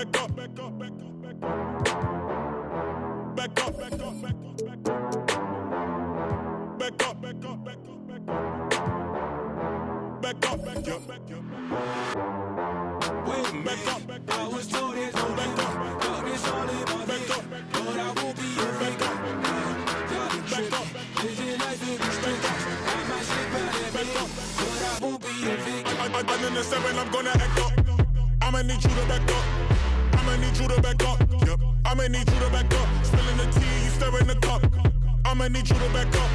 back up, back up, back up, back up. Back up, back up, back up, back up. Back up, back up, back up, back up. Back up, back up, back up. Wait, back up, back up. I was told there's no back up, back up. It's all in my back up, back up. But I won't be your back up, back up. Back up, living life in the straight up. I might slip out and back up, but I won't be your victim. I'm in the 7, I'm gonna act up. I'ma need you to back up. I'ma need you to back up. Yep. I'ma need you to back up. Spilling the tea, you stirring the cup. I'ma need you to back up.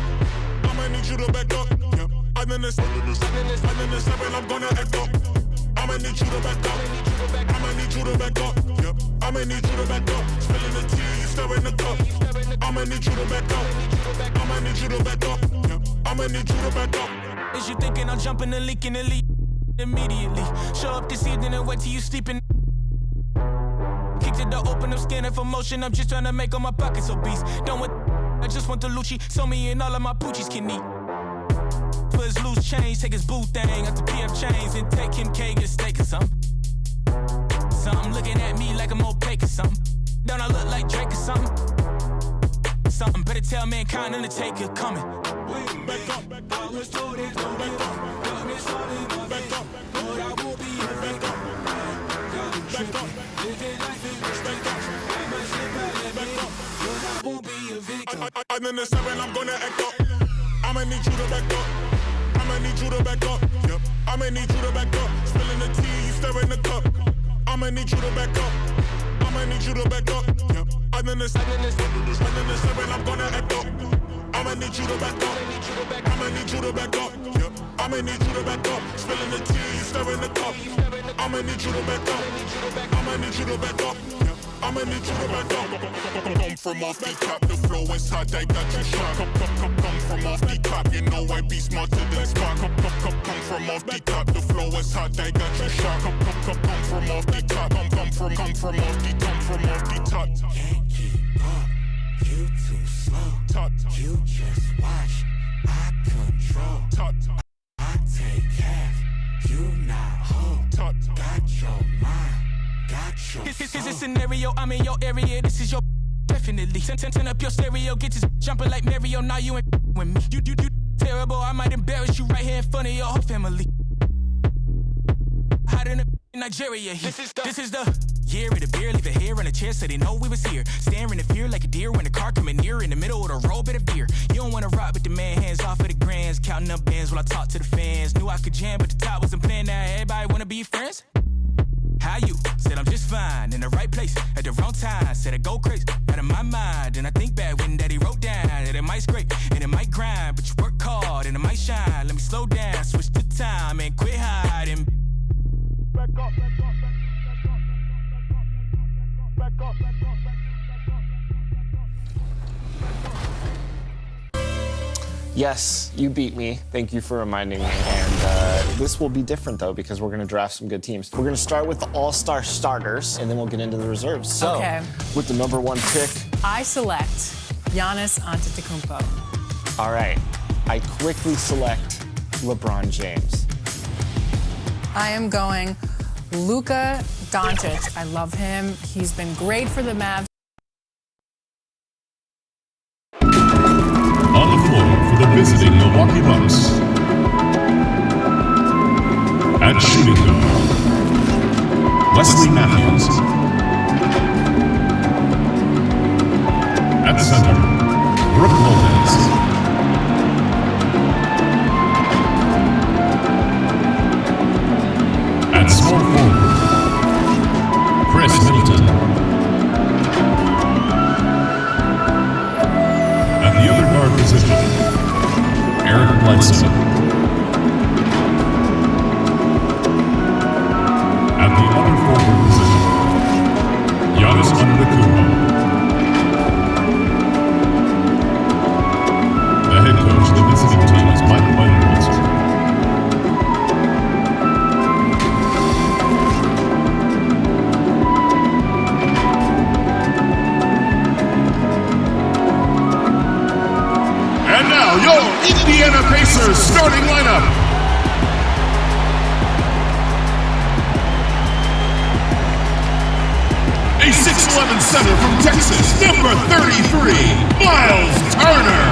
I'ma need you to back up. Yep. I'm in the 7, I'm gonna act up. I'ma need you to back up. I'ma need you to back up. Yep. I'ma need you to back up. Spilling the tea, you stirring the cup. I'ma need you to back up. I'ma need you to back up. Yep. I'ma need you to back up. Is you thinking I'm jumping and leaking and leak immediately? Show up this evening and wait till you sleeping. Kicked it to open up, scanning for motion. I'm just trying to make all my pockets obese. Don't want, I just want the Lucci. So me and all of my poochies can eat. Put his loose change, take his boo thing out the PF chains and take him K, get a steak or something. Something looking at me like I'm opaque or something. Don't I look like Drake or something? Something better tell mankind Undertaker coming. Back up, back up. I was told there's no back up. Darkness all in my back up. But I won't be your back up. Back up. Living life in the back up. I might slip out and back up. But I won't be your victim. I'm in the 7, I'm gonna act up. I'ma need you to back up. I'ma need you to back up. Yep. I'ma need you to back up. Spilling the tea, you stirring the cup. I'ma need you to back up. I'ma need you to back up. Yep. I'm in the 7, I'm gonna act up. I'ma need you to back up. I'ma need you to back up. Yep. I'ma need you to back up. Spilling the tea, stirring the cup. I'ma need you to back up. I'ma need you to back up. Yep. I'ma need you to back up. Come from off the top, the flow is hot, I got you shot. Come from off the top, you know I be smarter than Spock. Come from off the top, the flow is hot, I got you shot. Come from off the top, come from off the top. Can't keep up, you too slow. Top. You just watch, I control. Top. I take half, you not whole. Top. Got your mind, got your This is a soul. scenario, I'm in your area, this is your definitely. Turn up your stereo, get this jumping like Mario, now you ain't with me. You terrible, I might embarrass you right here in front of your whole family. Hot in Nigeria, this is the year of the beer, leave it here in a chair so they know we was here. Staring in fear like a deer when the car coming near in the middle of the road, bit of beer. You don't wanna rock with the man, hands off of the grands, counting up bands while I talk to the fans. Knew I could jam, but the top wasn't playing. Now everybody wanna be friends. How you? Said I'm just fine, in the right place, at the wrong time. Said I go crazy, out of my mind. And I think back when daddy wrote down that it might scrape and it might grind, but you work hard and it might shine. Let me slow down, switch the time and quit hiding. Back up, back up, back up, back up, back up, back up. Yes, you beat me. Thank you for reminding me. And this will be different, though, because we're going to draft some good teams. We're going to start with the all-star starters, and then we'll get into the reserves. So, Okay. with the number 1 pick, I select Giannis Antetokounmpo. all right, I quickly select LeBron James. I am going Luka Doncic. I love him. He's been great for the Mavs. On the floor for the visiting Milwaukee Bucks. At shooting guard, Wesley Matthews. At center, Brooke Lopez. At small forward, Chris Middleton. At the other guard position, Eric Bledsoe. At the other forward position, Giannis Antetokounmpo. The head coach of the visiting team is Mike Budenholzer. And now, your Indiana Pacers starting lineup. a 6'11" center from Texas, number 33, Miles Turner.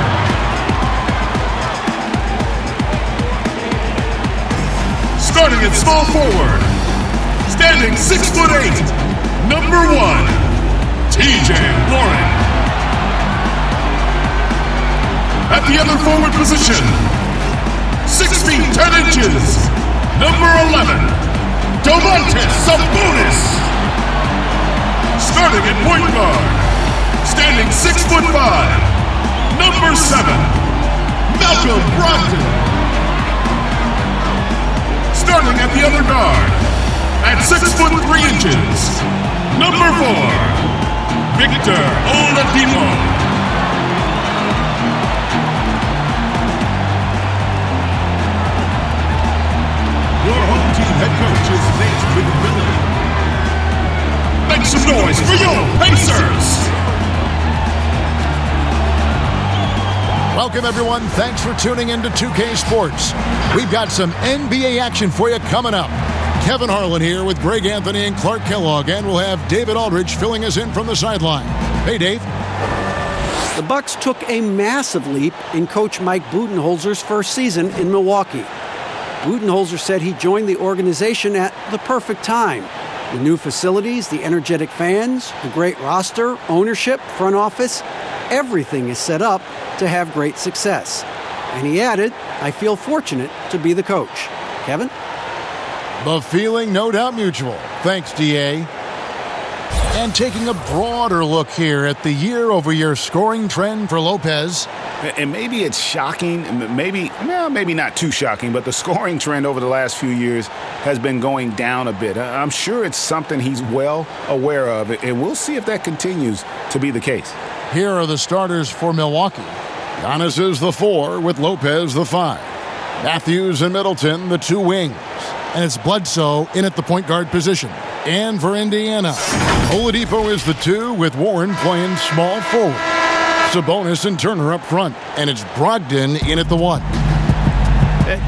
Starting at small forward, standing 6'8", number 1, TJ Warren. At the other forward position, 6 feet 10 inches, number 11, Domantas Sabonis. Starting at point guard, standing 6'5", number 7, Malcolm Brogdon. Starting at the other guard, at 6'3", number 4, Victor Oladipo. Your home team head coach is Nate McMillan. Make some noise for your Pacers! Welcome, everyone. Thanks for tuning in to 2K Sports. We've got some NBA action for you coming up. Kevin Harlan here with Greg Anthony and Clark Kellogg, and we'll have David Aldridge filling us in from the sideline. Hey, Dave. The Bucks took a massive leap in Coach Mike Budenholzer's first season in Milwaukee. Budenholzer said he joined the organization at the perfect time. The new facilities, the energetic fans, the great roster, ownership, front office, everything is set up to have great success. And he added, I feel fortunate to be the coach. Kevin? The feeling, no doubt, mutual. Thanks, D.A. And taking a broader look here at the year-over-year scoring trend for Lopez. And maybe it's shocking, maybe not too shocking, but the scoring trend over the last few years has been going down a bit. I'm sure it's something he's well aware of, and we'll see if that continues to be the case. Here are the starters for Milwaukee. Giannis is the 4 with Lopez the 5. Matthews and Middleton the 2 wings. And it's Bledsoe in at the point guard position. And for Indiana, Oladipo is the 2 with Warren playing small forward. Sabonis and Turner up front. And it's Brogdon in at the 1.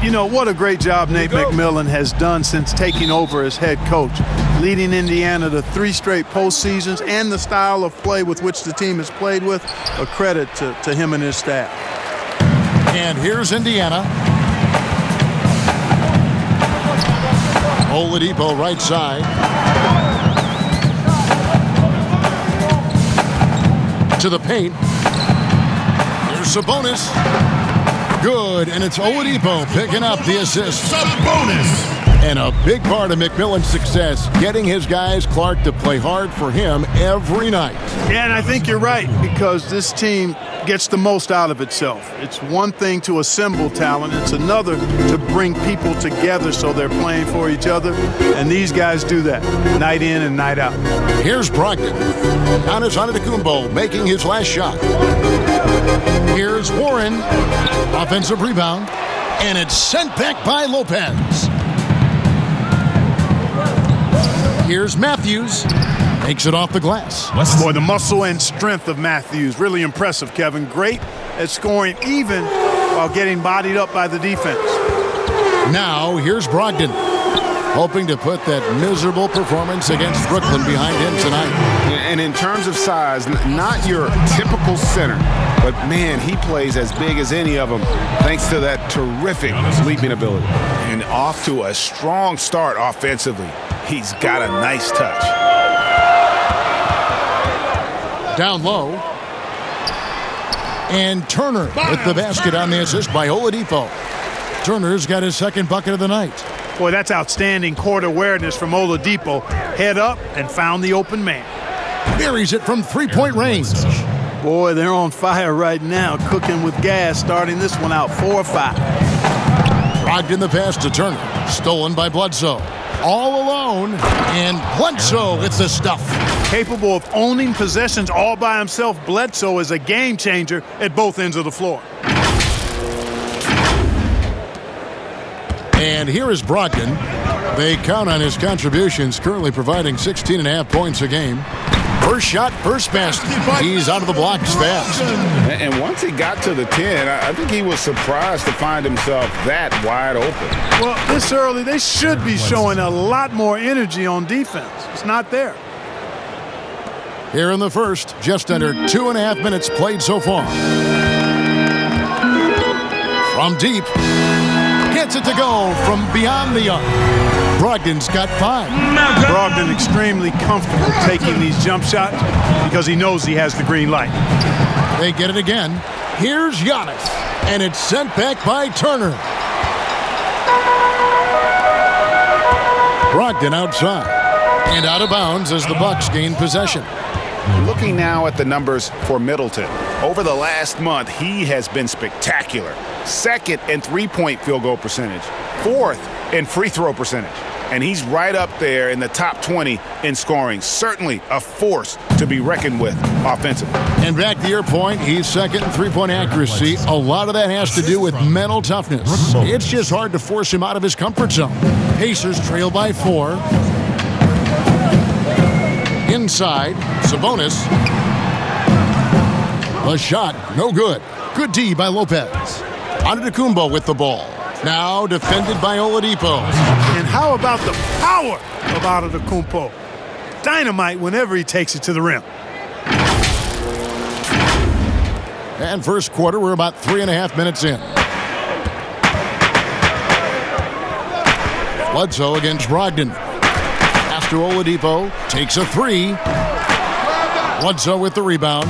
You know, what a great job Nate McMillan has done since taking over as head coach, leading Indiana to 3 straight postseasons, and the style of play with which the team has played with, a credit to him and his staff. And here's Indiana. Oladipo right side. To the paint. Here's Sabonis. Good, and it's Oladipo picking up the assist. Sabonis! And a big part of McMillan's success, getting his guys, Clark, to play hard for him every night. Yeah, and I think you're right, because this team gets the most out of itself. It's one thing to assemble talent. It's another to bring people together so they're playing for each other. And these guys do that night in and night out. Here's Pregame. Giannis Antetokounmpo making his last shot. Here's Warren. Offensive rebound. And it's sent back by Lopez. Here's Matthews. Makes it off the glass. Boy, the muscle and strength of Matthews. Really impressive, Kevin. Great at scoring even while getting bodied up by the defense. Now, here's Brogdon. Hoping to put that miserable performance against Brooklyn behind him tonight. And in terms of size, not your typical center, but man, he plays as big as any of them thanks to that terrific leaping ability. And off to a strong start offensively. He's got a nice touch. Down low. And Turner with the basket on the assist by Oladipo. Turner's got his second bucket of the night. Boy, that's outstanding court awareness from Oladipo. Head up and found the open man. Buries it from three-point range. Boy, they're on fire right now, cooking with gas, starting this one out 4-5. Brogdon the pass to Turner. Stolen by Bledsoe. All alone, and Bledsoe gets the stuff. Capable of owning possessions all by himself, Bledsoe is a game changer at both ends of the floor. And here is Brogdon. They count on his contributions, currently providing 16.5 points a game. First shot, first basket. He's out of the blocks fast. And once he got to the 10, I think he was surprised to find himself that wide open. Well, this early, they should be showing a lot more energy on defense. It's not there. Here in the first, just under 2.5 minutes played so far. From deep, gets it to go from beyond the arc. Brogdon's got 5. Brogdon extremely comfortable taking these jump shots because he knows he has the green light. They get it again. Here's Giannis, and it's sent back by Turner. Brogdon outside and out of bounds as the Bucks gain possession. Looking now at the numbers for Middleton. Over the last month, he has been spectacular. 2nd in three-point field goal percentage. 4th in free throw percentage. And he's right up there in the top 20 in scoring. Certainly a force to be reckoned with offensively. And back to your point, he's 2nd in three-point accuracy. A lot of that has to do with mental toughness. It's just hard to force him out of his comfort zone. Pacers trail by 4. Inside, Sabonis. The shot, no good. Good D by Lopez. Antetokounmpo with the ball. Now defended by Oladipo. And how about the power of Antetokounmpo? Dynamite whenever he takes it to the rim. And first quarter, we're about 3.5 minutes in. Bledsoe against Brogdon. Pass to Oladipo. Takes a 3. Bledsoe with the rebound.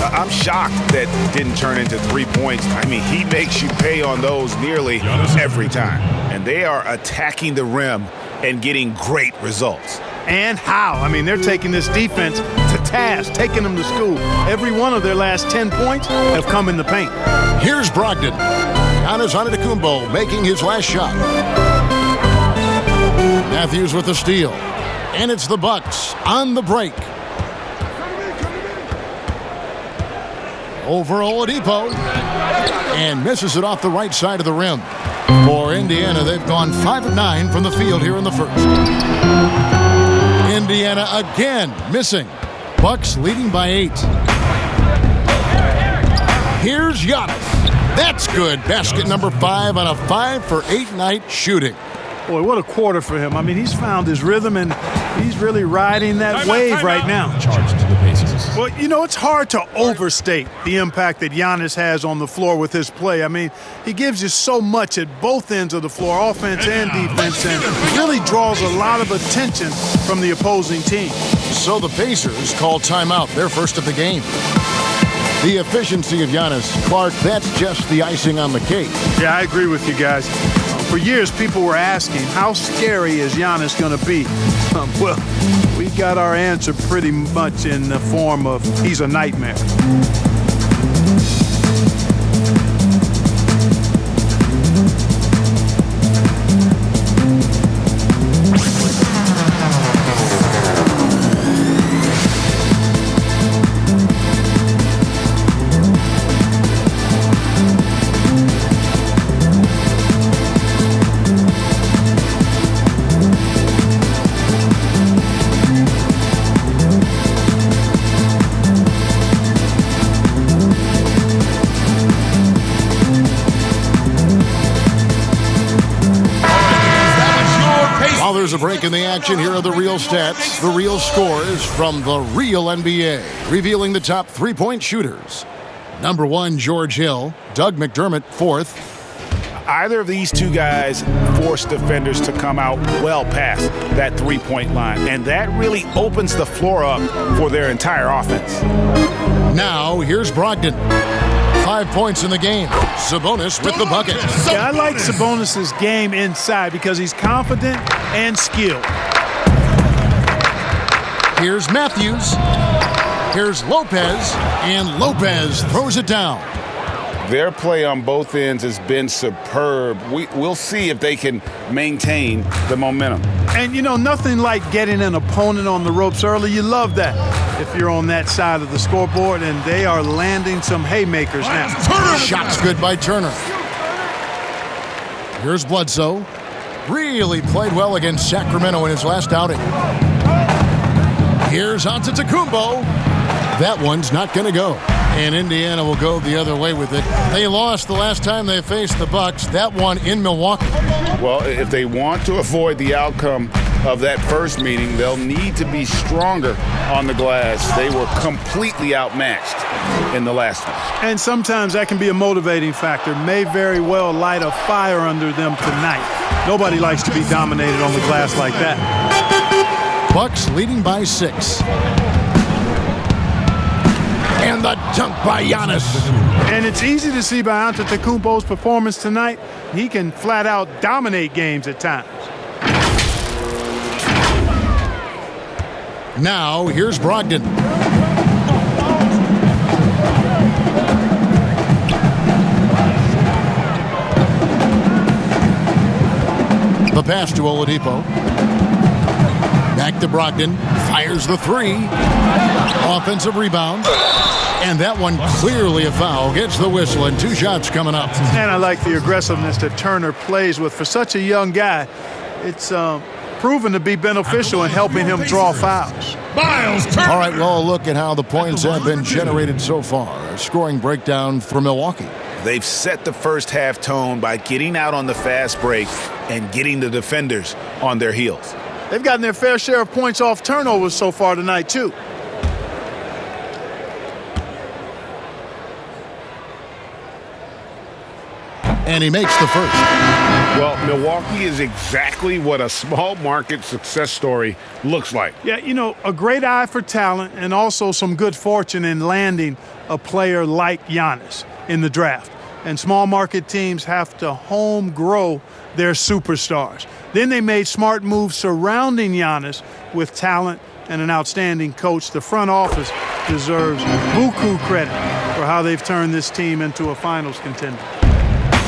I'm shocked that didn't turn into 3 points. I mean, he makes you pay on those nearly every time. And they are attacking the rim and getting great results. And how? I mean, they're taking this defense to task, taking them to school. Every one of their last 10 points have come in the paint. Here's Brogdon. Giannis Antetokounmpo making his last shot. Matthews with the steal. And it's the Bucks on the break. Over Oladipo. And misses it off the right side of the rim. For Indiana, they've gone 5 of 9 from the field here in the first. Indiana again missing. Bucks leading by 8. Here's Giannis. That's good. Basket number 5 on a 5 for 8 night shooting. Boy, what a quarter for him. I mean, he's found his rhythm, and he's really riding that wave right now. Charged to the Pacers. Well, you know, it's hard to overstate the impact that Giannis has on the floor with his play. I mean, he gives you so much at both ends of the floor, offense and defense, and really draws a lot of attention from the opposing team. So the Pacers call timeout, their first of the game. The efficiency of Giannis, Clark, that's just the icing on the cake. Yeah, I agree with you guys. For years, people were asking, how scary is Giannis going to be? Well, we got our answer pretty much in the form of he's a nightmare. There's a break in the action. Here are the real stats, the real scores from the real NBA. Revealing the top three-point shooters. Number 1, George Hill. Doug McDermott, 4th. Either of these two guys force defenders to come out well past that three-point line, and that really opens the floor up for their entire offense. Now, here's Brogdon. 5 points in the game. Sabonis with the bucket. Yeah, I like Sabonis' game inside because he's confident and skilled. Here's Matthews. Here's Lopez. And Lopez throws it down. Their play on both ends has been superb. We'll see if they can maintain the momentum. And, you know, nothing like getting an opponent on the ropes early. You love that if you're on that side of the scoreboard, and they are landing some haymakers now. Shots good by Turner. Here's Bledsoe. Really played well against Sacramento in his last outing. Here's Antetokounmpo. That one's not going to go. And Indiana will go the other way with it. They lost the last time they faced the Bucks. That one in Milwaukee. Well, if they want to avoid the outcome of that first meeting. They'll need to be stronger on the glass. They were completely outmatched in the last one. And sometimes that can be a motivating factor. May very well light a fire under them tonight. Nobody likes to be dominated on the glass like that. Bucks leading by 6. And the dunk by Giannis. And it's easy to see by Antetokounmpo's performance tonight. He can flat out dominate games at times. Now, here's Brogdon. The pass to Oladipo. Back to Brogdon. Fires the 3. Offensive rebound. And that one clearly a foul. Gets the whistle and 2 shots coming up. And I like the aggressiveness that Turner plays with. For such a young guy, it's proven to be beneficial in helping him draw fouls. All right, well, look at how the points have been generated so far. A scoring breakdown for Milwaukee. They've set the first half tone by getting out on the fast break and getting the defenders on their heels. They've gotten their fair share of points off turnovers so far tonight, too. And he makes the first. Well, Milwaukee is exactly what a small market success story looks like. Yeah, you know, a great eye for talent and also some good fortune in landing a player like Giannis in the draft. And small market teams have to home grow their superstars. Then they made smart moves surrounding Giannis with talent and an outstanding coach. The front office deserves buku credit for how they've turned this team into a finals contender.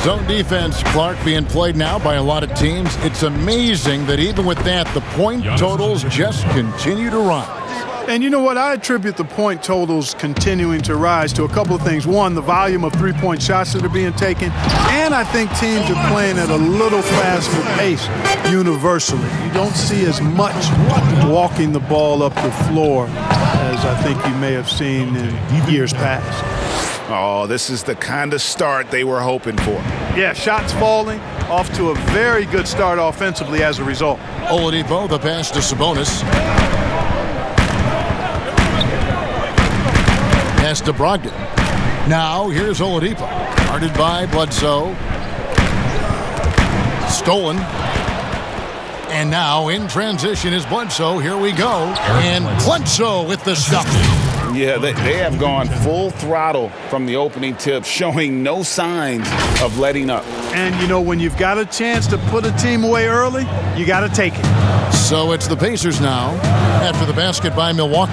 Zone defense, Clark, being played now by a lot of teams. It's amazing that even with that, the point totals just continue to rise. And you know what? I attribute the point totals continuing to rise to a couple of things. One, the volume of three-point shots that are being taken. And I think teams are playing at a little faster pace universally. You don't see as much walking the ball up the floor as I think you may have seen in years past. Oh, this is the kind of start they were hoping for. Yeah, shots falling, off to a very good start offensively as a result. Oladipo, the pass to Sabonis. Pass to Brogdon. Now, here's Oladipo. Guarded by Bledsoe. Stolen. And now, in transition is Bledsoe. Here we go. And Bledsoe with the stuff. Yeah, they have gone full throttle from the opening tip, showing no signs of letting up. And, you know, when you've got a chance to put a team away early, you got to take it. So it's the Pacers now after the basket by Milwaukee.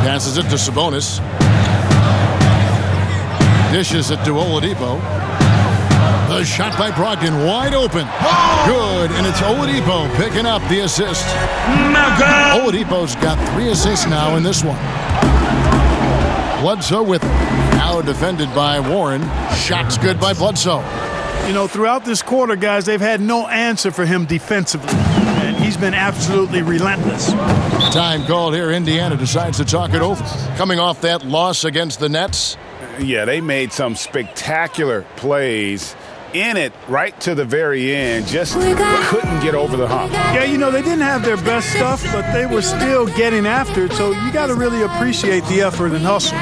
Passes it to Sabonis. Dishes it to Oladipo. The shot by Brogdon, wide open. Good, and it's Oladipo picking up the assist. Oladipo's got 3 assists now in this one. Bledsoe with it. Now defended by Warren. Shots good by Bledsoe. You know, throughout this quarter, guys, they've had no answer for him defensively. And he's been absolutely relentless. Time called here. Indiana decides to talk it over. Coming off that loss against the Nets. Yeah, they made some spectacular plays in it right to the very end. Just couldn't get over the hump. Yeah, you know, they didn't have their best stuff, but they were still getting after it. So you got to really appreciate the effort and hustle.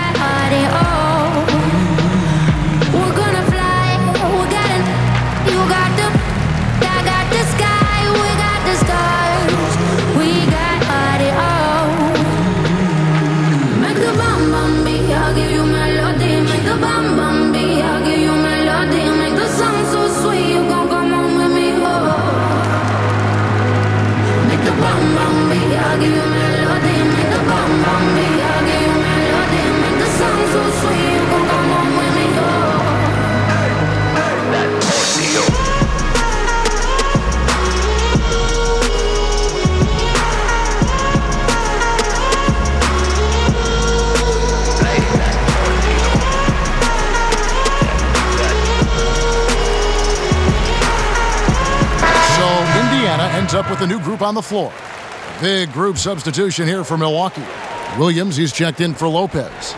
Ends up with a new group on the floor. Big group substitution here for Milwaukee. Williams, he's checked in for Lopez.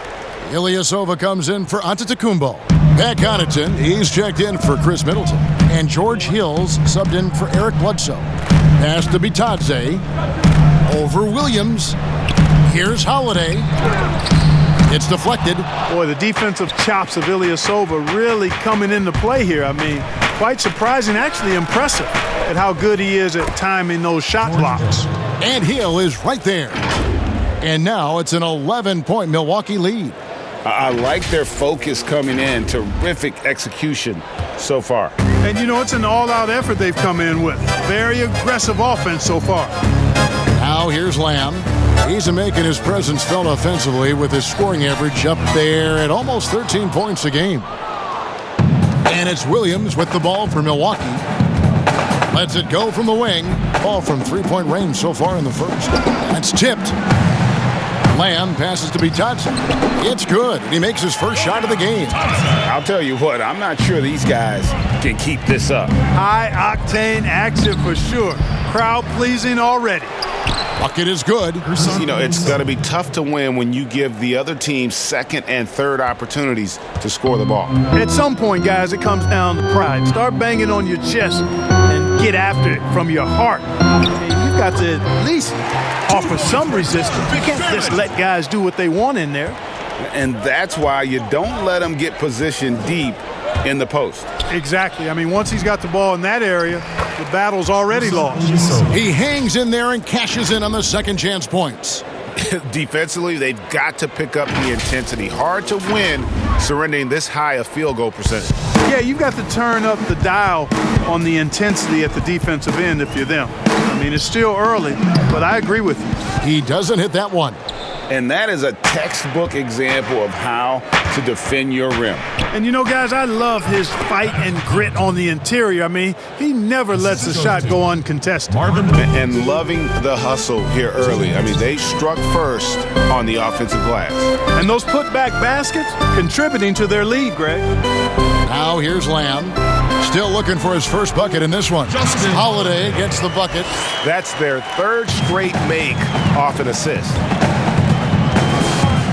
Ilyasova comes in for Antetokounmpo. Pat Connaughton, he's checked in for Chris Middleton. And George Hills subbed in for Eric Bledsoe. Pass to Bitadze. Over Williams. Here's Holiday. It's deflected. Boy, the defensive chops of Ilyasova really coming into play here. I mean, quite surprising, actually impressive at how good he is at timing those shot blocks. And Hill is right there. And now it's an 11-point Milwaukee lead. I like their focus coming in. Terrific execution so far. And, you know, it's an all-out effort they've come in with. Very aggressive offense so far. Now here's Lamb. He's making his presence felt offensively with his scoring average up there at almost 13 points a game. And it's Williams with the ball for Milwaukee. Lets it go from the wing. Ball from three-point range so far in the first. That's tipped. Lamb passes to Bitadze. It's good. He makes his first shot of the game. I'll tell you what, I'm not sure these guys can keep this up. High-octane action for sure. Crowd-pleasing already. Bucket is good. You know, it's going to be tough to win when you give the other team second and third opportunities to score the ball. At some point, guys, it comes down to pride. Start banging on your chest and get after it from your heart. You've got to at least offer some resistance. You can't just let guys do what they want in there. And that's why you don't let them get positioned deep in the post. Exactly. I mean, once he's got the ball in that area, the battle's already lost. He hangs in there and cashes in on the second chance points. Defensively, they've got to pick up the intensity. Hard to win surrendering this high a field goal percentage. Yeah, you've got to turn up the dial on the intensity at the defensive end if you're them. I mean, it's still early, but I agree with you. He doesn't hit that one. And that is a textbook example of how to defend your rim. And you know, guys, I love his fight and grit on the interior. I mean, he never lets the shot go uncontested. And loving the hustle here early. I mean, they struck first on the offensive glass. And those putback baskets contributing to their lead, Greg. Now here's Lamb. Still looking for his first bucket in this one. Holiday gets the bucket. That's their third straight make off an assist.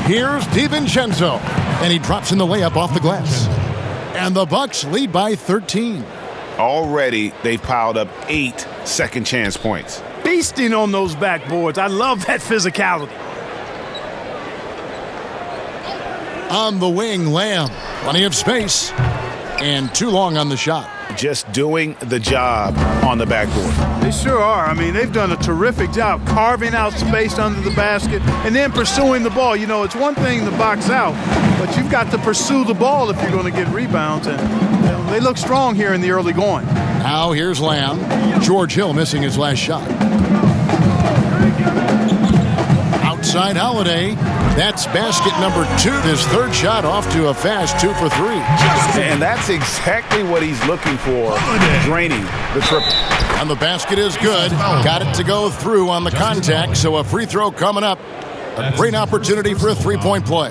Here's DiVincenzo, and he drops in the layup off the glass. And the Bucks lead by 13. Already, they've piled up 8 second chance points. Feasting on those backboards. I love that physicality. On the wing, Lamb. Plenty of space. And too long on the shot. Just doing the job on the backboard. They sure are. I mean, they've done a terrific job carving out space under the basket and then pursuing the ball. You know, it's one thing to box out, but you've got to pursue the ball if you're going to get rebounds. And you know, they look strong here in the early going. Now here's Lamb. George Hill missing his last shot. Outside Holiday. That's basket number 2. His third shot off to a fast 2 for 3. And that's exactly what he's looking for, draining the triple. And the basket is good. Got it to go through on the contact, so a free throw coming up. A great opportunity for a three-point play.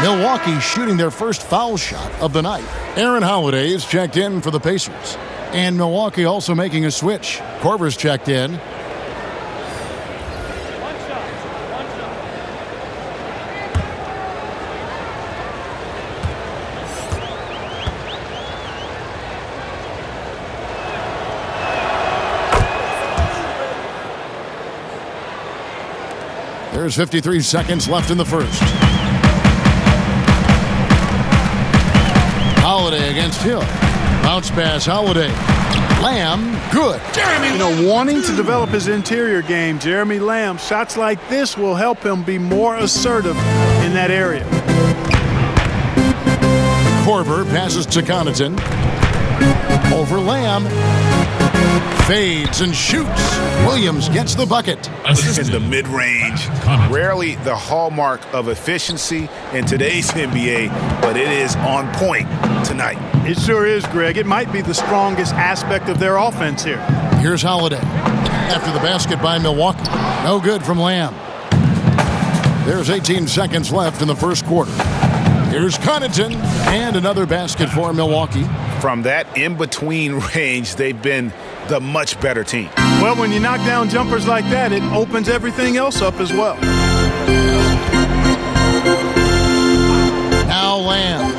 Milwaukee shooting their first foul shot of the night. Aaron Holiday is checked in for the Pacers. And Milwaukee also making a switch. Korver's checked in. There's 53 seconds left in the first. Holiday against Hill. Bounce pass, Holiday. Lamb, good. You know, wanting to develop his interior game, Jeremy Lamb, shots like this will help him be more assertive in that area. Korver passes to Connaughton. Over Lamb. Fades and shoots. Williams gets the bucket. In the mid-range. Rarely the hallmark of efficiency in today's NBA, but it is on point tonight. It sure is, Greg. It might be the strongest aspect of their offense here. Here's Holiday. After the basket by Milwaukee. No good from Lamb. There's 18 seconds left in the first quarter. Here's Connaughton. And another basket for Milwaukee. From that in-between range, they've been the much better team. Well, when you knock down jumpers like that, it opens everything else up as well. Now Lamb.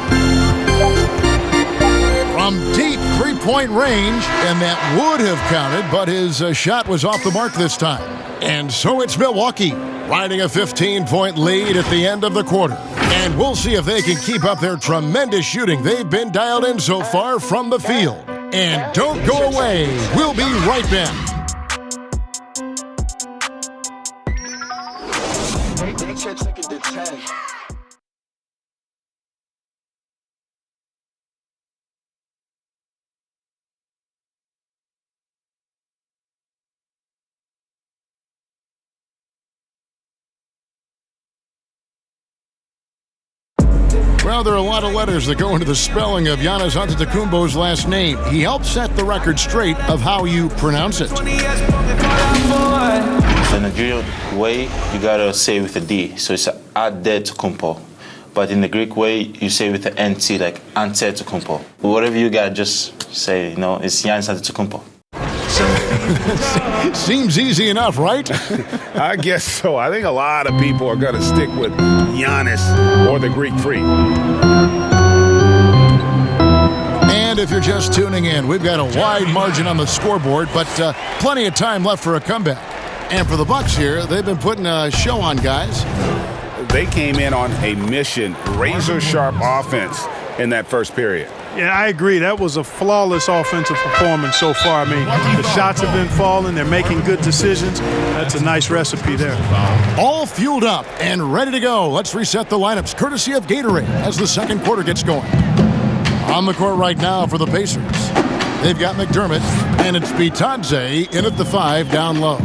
from deep three-point range, and that would have counted, but his shot was off the mark this time. And so it's Milwaukee riding a 15-point lead at the end of the quarter. And we'll see if they can keep up their tremendous shooting they've been dialed in so far from the field. And don't go away. We'll be right back. Well, there are a lot of letters that go into the spelling of Giannis Antetokounmpo's last name. He helped set the record straight of how you pronounce it. The Nigerian way, you gotta say with a D, so it's Antetokounmpo. But in the Greek way, you say with the NT, like Antetokounmpo. Whatever you gotta just say, it's Giannis Antetokounmpo. Seems easy enough, right? I guess so. I think a lot of people are going to stick with Giannis or the Greek Freak. And if you're just tuning in, we've got a wide margin on the scoreboard, but plenty of time left for a comeback. And for the Bucks here, they've been putting a show on, guys. They came in on a mission, razor-sharp offense in that first period. Yeah, I agree. That was a flawless offensive performance so far. I mean, the shots have been falling. They're making good decisions. That's a nice recipe there. All fueled up and ready to go. Let's reset the lineups, courtesy of Gatorade, as the second quarter gets going. On the court right now for the Pacers, they've got McDermott, and it's Bitadze in at the 5 down low.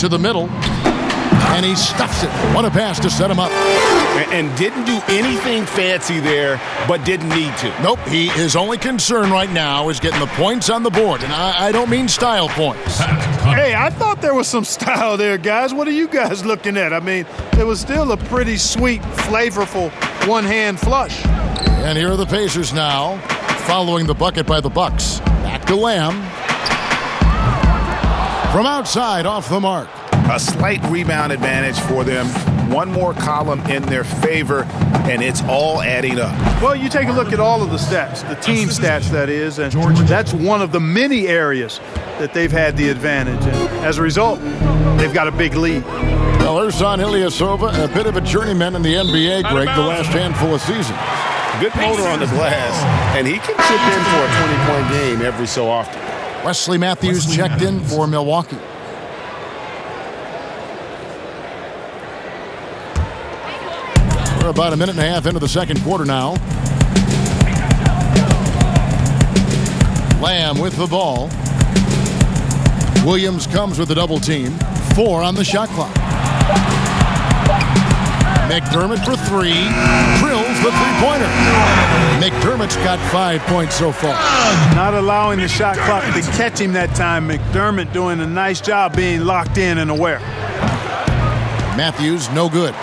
To the middle, and he stuffs it. What a pass to set him up. And didn't do anything fancy there, but didn't need to. Nope, his only concern right now is getting the points on the board, and I don't mean style points. Hey, I thought there was some style there, guys. What are you guys looking at? I mean, it was still a pretty sweet, flavorful one-hand flush. And here are the Pacers now, following the bucket by the Bucks. Back to Lamb. From outside, off the mark. A slight rebound advantage for them. One more column in their favor, and it's all adding up. Well, you take a look at all of the stats, the team stats, that is, and that's one of the many areas that they've had the advantage. And as a result, they've got a big lead. Well, Ersan Ilyasova, a bit of a journeyman in the NBA, Greg, the last handful of seasons. Good motor on the glass, and he can chip in for a 20-point game every so often. Wesley Matthews checked in for Milwaukee. We're about a minute and a half into the second quarter now. Lamb with the ball. Williams comes with a double team. 4 on the shot clock. McDermott for 3. Drills the three-pointer. McDermott's got 5 points so far. Not allowing the shot clock to catch him that time. McDermott doing a nice job being locked in and aware. Matthews, no good.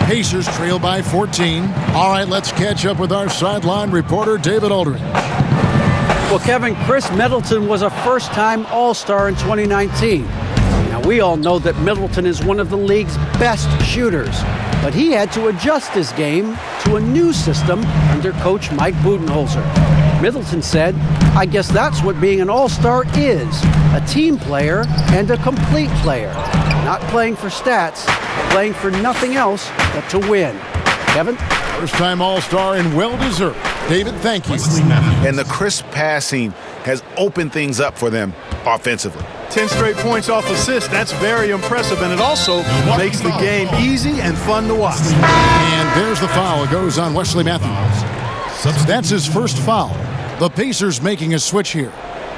Pacers trail by 14. All right, let's catch up with our sideline reporter, David Aldridge. Well, Kevin, Chris Middleton was a first-time All-Star in 2019. Now, we all know that Middleton is one of the league's best shooters, but he had to adjust his game to a new system under coach Mike Budenholzer. Middleton said, "I guess that's what being an All-Star is, a team player and a complete player. Not playing for stats, playing for nothing else but to win." Kevin? First-time All-Star and well-deserved. David, thank you. And the crisp passing has opened things up for them offensively. 10 straight points off assists. That's very impressive, and it also makes the game easy and fun to watch. And there's the foul. It goes on Wesley Matthews. That's his first foul. The Pacers making a switch here.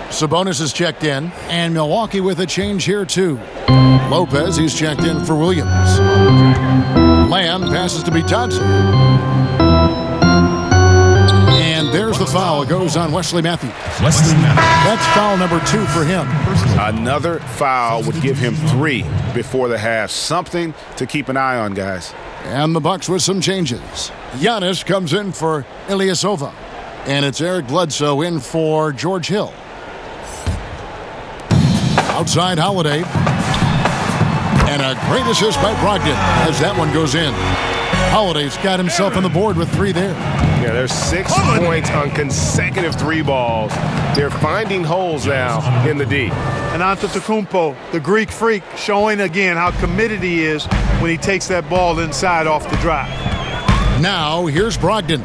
Sabonis is checked in, and Milwaukee with a change here too. Lopez, he's checked in for Williams. Lamb passes to Bitadze. And there's the foul. It goes on Wesley Matthews. That's foul number 2 for him. Another foul would give him 3 before the half. Something to keep an eye on, guys. And the Bucks with some changes. Giannis comes in for Ilyasova. And it's Eric Bledsoe in for George Hill. Outside Holiday. And a great assist by Brogdon as that one goes in. Holiday's got himself on the board with 3 there. Yeah, There's 6 points on consecutive 3 balls. They're finding holes now in the D. And Antetokounmpo, the Greek freak, showing again how committed he is when he takes that ball inside off the drive. Now, here's Brogdon.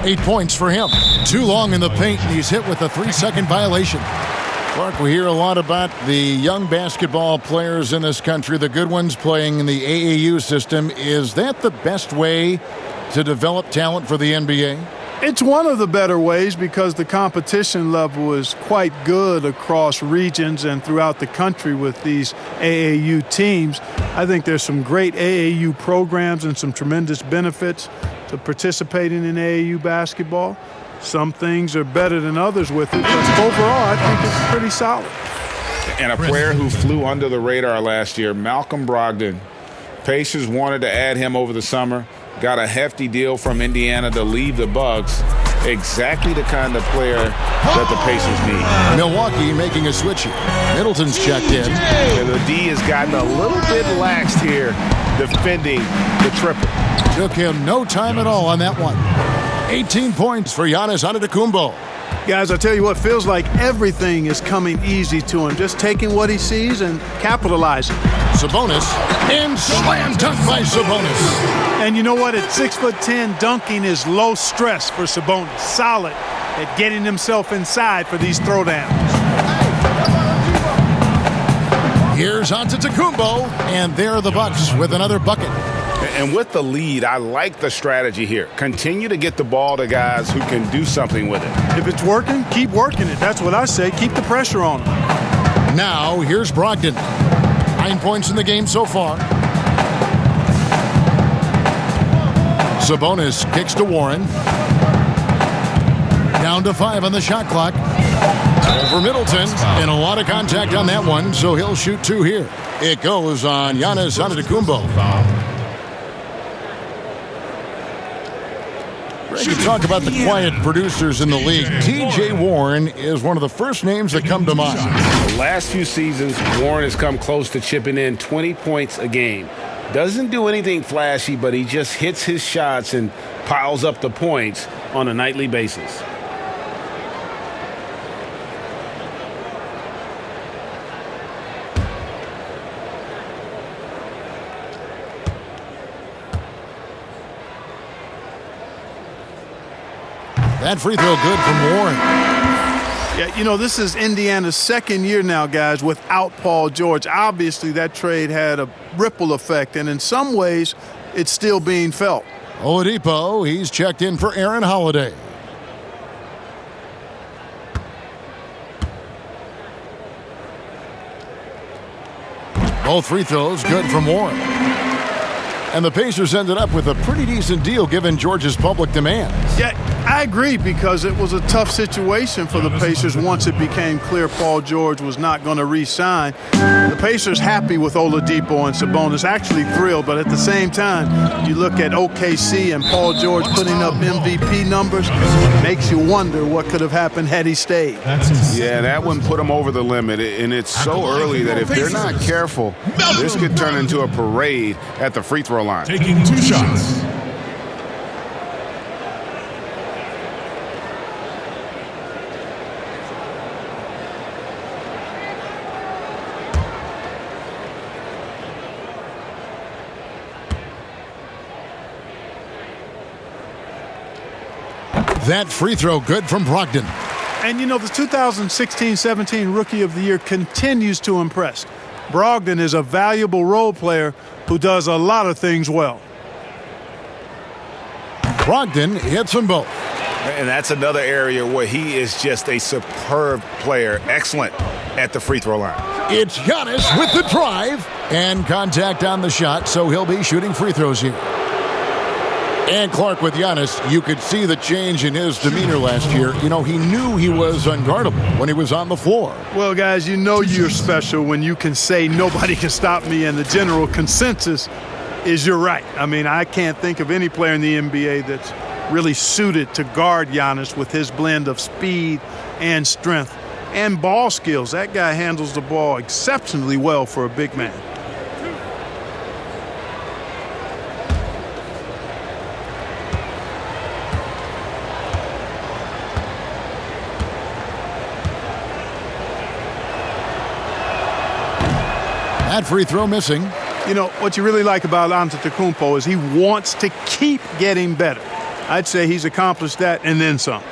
8 points for him. Too long in the paint, and he's hit with a 3-second violation. Clark, we hear a lot about the young basketball players in this country, the good ones playing in the AAU system. Is that the best way to develop talent for the NBA? It's one of the better ways because the competition level is quite good across regions and throughout the country with these AAU teams. I think there's some great AAU programs and some tremendous benefits to participating in AAU basketball. Some things are better than others with it, but overall, I think it's pretty solid. And a player who flew under the radar last year, Malcolm Brogdon. Pacers wanted to add him over the summer. Got a hefty deal from Indiana to leave the Bucks. Exactly the kind of player that the Pacers need. Milwaukee making a switch here. Middleton's checked in. And the D has gotten a little bit laxed here defending the triple. Took him no time at all on that one. 18 points for Giannis Antetokounmpo. Guys, I tell you what, feels like everything is coming easy to him. Just taking what he sees and capitalizing. Sabonis, and slam dunk by Sabonis. And you know what? At 6'10", dunking is low stress for Sabonis. Solid at getting himself inside for these throwdowns. Here's Antetokounmpo, and there are the Bucks with another bucket. And with the lead, I like the strategy here. Continue to get the ball to guys who can do something with it. If it's working, keep working it. That's what I say. Keep the pressure on him. Now, here's Brogdon. 9 points in the game so far. Sabonis kicks to Warren. Down to 5 on the shot clock. Over Middleton, and a lot of contact on that one, so he'll shoot 2 here. It goes on Giannis Antetokounmpo. You talk about the quiet producers in the league. T.J. Warren is one of the first names that come to mind. The last few seasons, Warren has come close to chipping in 20 points a game. Doesn't do anything flashy, but he just hits his shots and piles up the points on a nightly basis. That free throw good from Warren. Yeah, you know, this is Indiana's second year now, guys, without Paul George. Obviously, that trade had a ripple effect, and in some ways, it's still being felt. Oladipo, he's checked in for Aaron Holiday. Both free throws good from Warren. And the Pacers ended up with a pretty decent deal given George's public demands. Yeah, I agree because it was a tough situation for the Pacers once it became clear Paul George was not going to re-sign. The Pacers happy with Oladipo and Sabonis, actually thrilled, but at the same time, you look at OKC and Paul George putting up MVP numbers, it makes you wonder what could have happened had he stayed. Yeah, that one put him over the limit, and it's so early that if they're not careful, this could turn into a parade at the free throw line. Taking 2 shots. That free throw good from Brogdon. And you know, the 2016-17 Rookie of the Year continues to impress. Brogdon is a valuable role player who does a lot of things well. Brogdon hits them both. And that's another area where he is just a superb player. Excellent at the free throw line. It's Giannis with the drive and contact on the shot, so he'll be shooting free throws here. And Clark, with Giannis, you could see the change in his demeanor last year. You know, he knew he was unguardable when he was on the floor. Well, guys, you know you're special when you can say nobody can stop me, and the general consensus is you're right. I mean, I can't think of any player in the NBA that's really suited to guard Giannis with his blend of speed and strength and ball skills. That guy handles the ball exceptionally well for a big man. That free throw missing. You know, what you really like about Antetokounmpo is he wants to keep getting better. I'd say he's accomplished that and then some.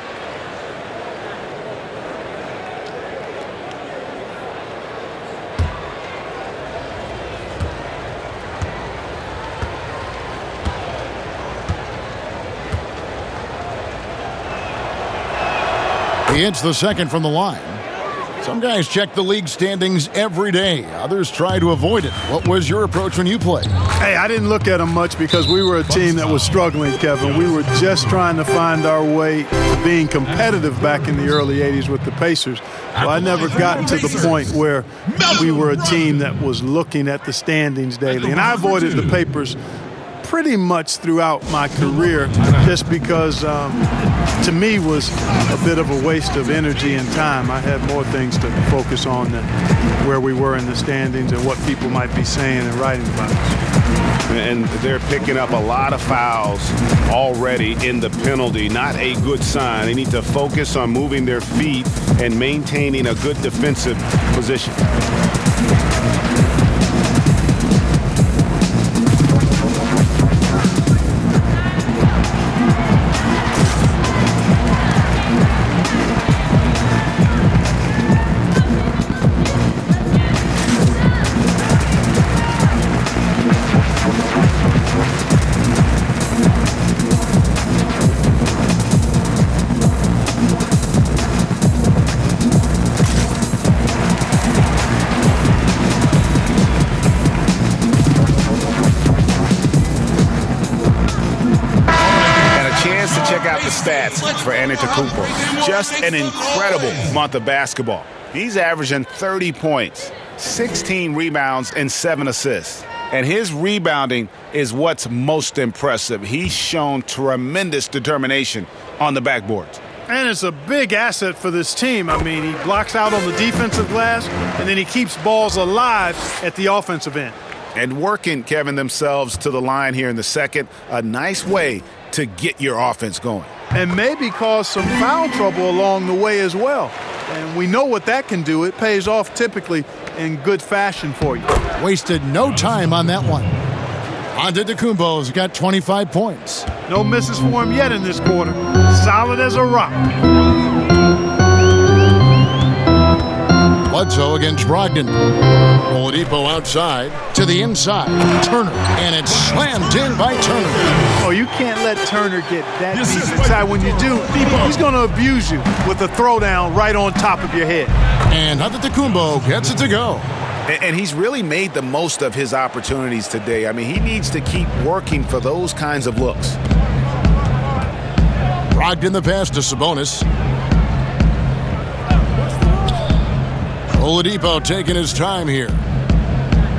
He hits the second from the line. Some guys check the league standings every day. Others try to avoid it. What was your approach when you played? Hey, I didn't look at them much because we were a team that was struggling, Kevin. We were just trying to find our way to being competitive back in the early 80s with the Pacers. So I never got to the point where we were a team that was looking at the standings daily. And I avoided the papers pretty much throughout my career just because to me was a bit of a waste of energy and time. I had more things to focus on than where we were in the standings and what people might be saying and writing about us. And they're picking up a lot of fouls already in the penalty. Not a good sign. They need to focus on moving their feet and maintaining a good defensive position. Stats for Antetokounmpo. Just an incredible month of basketball. He's averaging 30 points, 16 rebounds, and 7 assists. And his rebounding is what's most impressive. He's shown tremendous determination on the backboards. And it's a big asset for this team. I mean, he blocks out on the defensive glass, and then he keeps balls alive at the offensive end. And working, Kevin, themselves to the line here in the second. A nice way to get your offense going. And maybe cause some foul trouble along the way as well. And we know what that can do. It pays off typically in good fashion for you. Wasted no time on that one. Antetokounmpo's got 25 points. No misses for him yet in this quarter. Solid as a rock. Bledsoe against Brogdon. Oladipo outside to the inside. Turner, and it's slammed in by Turner. Oh, you can't let Turner get that deep inside. When you do, he's going to abuse you with a throwdown right on top of your head. And Antetokounmpo gets it to go. And he's really made the most of his opportunities today. I mean, he needs to keep working for those kinds of looks. Brogdon the pass to Sabonis. Oladipo taking his time here.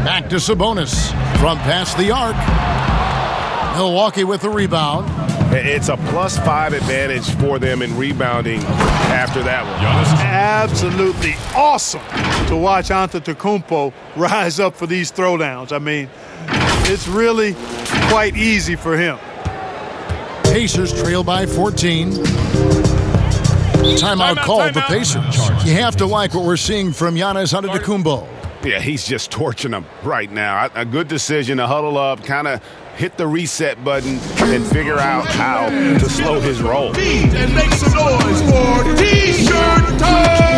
Back to Sabonis from past the arc. Milwaukee with the rebound. It's a +5 advantage for them in rebounding after that one. Absolutely awesome to watch Antetokounmpo rise up for these throwdowns. I mean, it's really quite easy for him. Pacers trail by 14. Timeout called the Pacers. You have to like what we're seeing from Giannis Antetokounmpo. Yeah, he's just torching them right now. A good decision to huddle up, kind of hit the reset button, and figure out how to slow his roll. And make some noise for T-shirt time!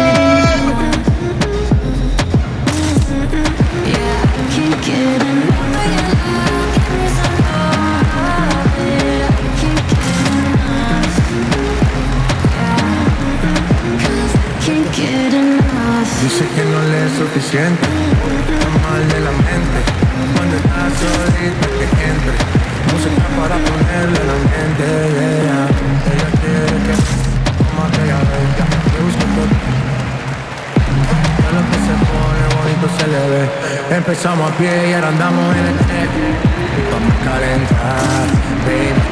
Dice que no le es suficiente, está mal de la mente. Cuando está solita que entre, música para ponerle el ambiente. Ella quiere que más que ella venga, que busque todo. Todo lo que se pone bonito se le ve. Empezamos a pie y ahora andamos en el tren. Vamos a calentar, baby.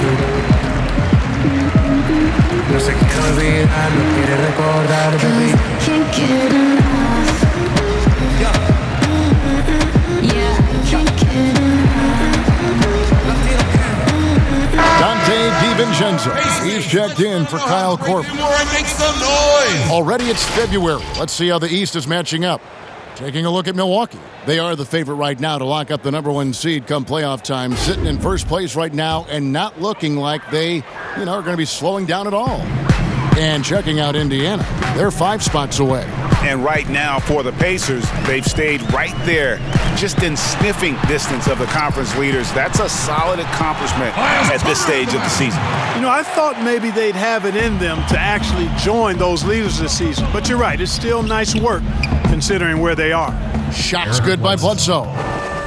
No se quiere olvidar, no quiere recordar, baby. Can't get enough. Dante DiVincenzo. He's checked in for Kyle Korver. Make some noise! Already it's February. Let's see how the East is matching up. Taking a look at Milwaukee. They are the favorite right now to lock up the number 1 seed come playoff time, sitting in first place right now and not looking like they, are going to be slowing down at all. And checking out Indiana, they're 5 spots away. And right now for the Pacers, they've stayed right there, just in sniffing distance of the conference leaders. That's a solid accomplishment at this stage of the season. I thought maybe they'd have it in them to actually join those leaders this season. But you're right, it's still nice work considering where they are. Shots good by Bledsoe.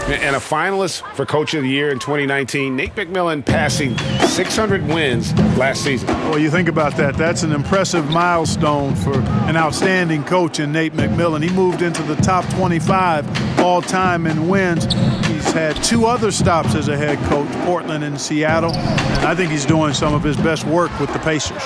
And a finalist for Coach of the Year in 2019, Nate McMillan passing 600 wins last season. Well, you think about that. That's an impressive milestone for an outstanding coach in Nate McMillan. He moved into the top 25 all-time in wins. He's had 2 other stops as a head coach, Portland and Seattle. And I think he's doing some of his best work with the Pacers.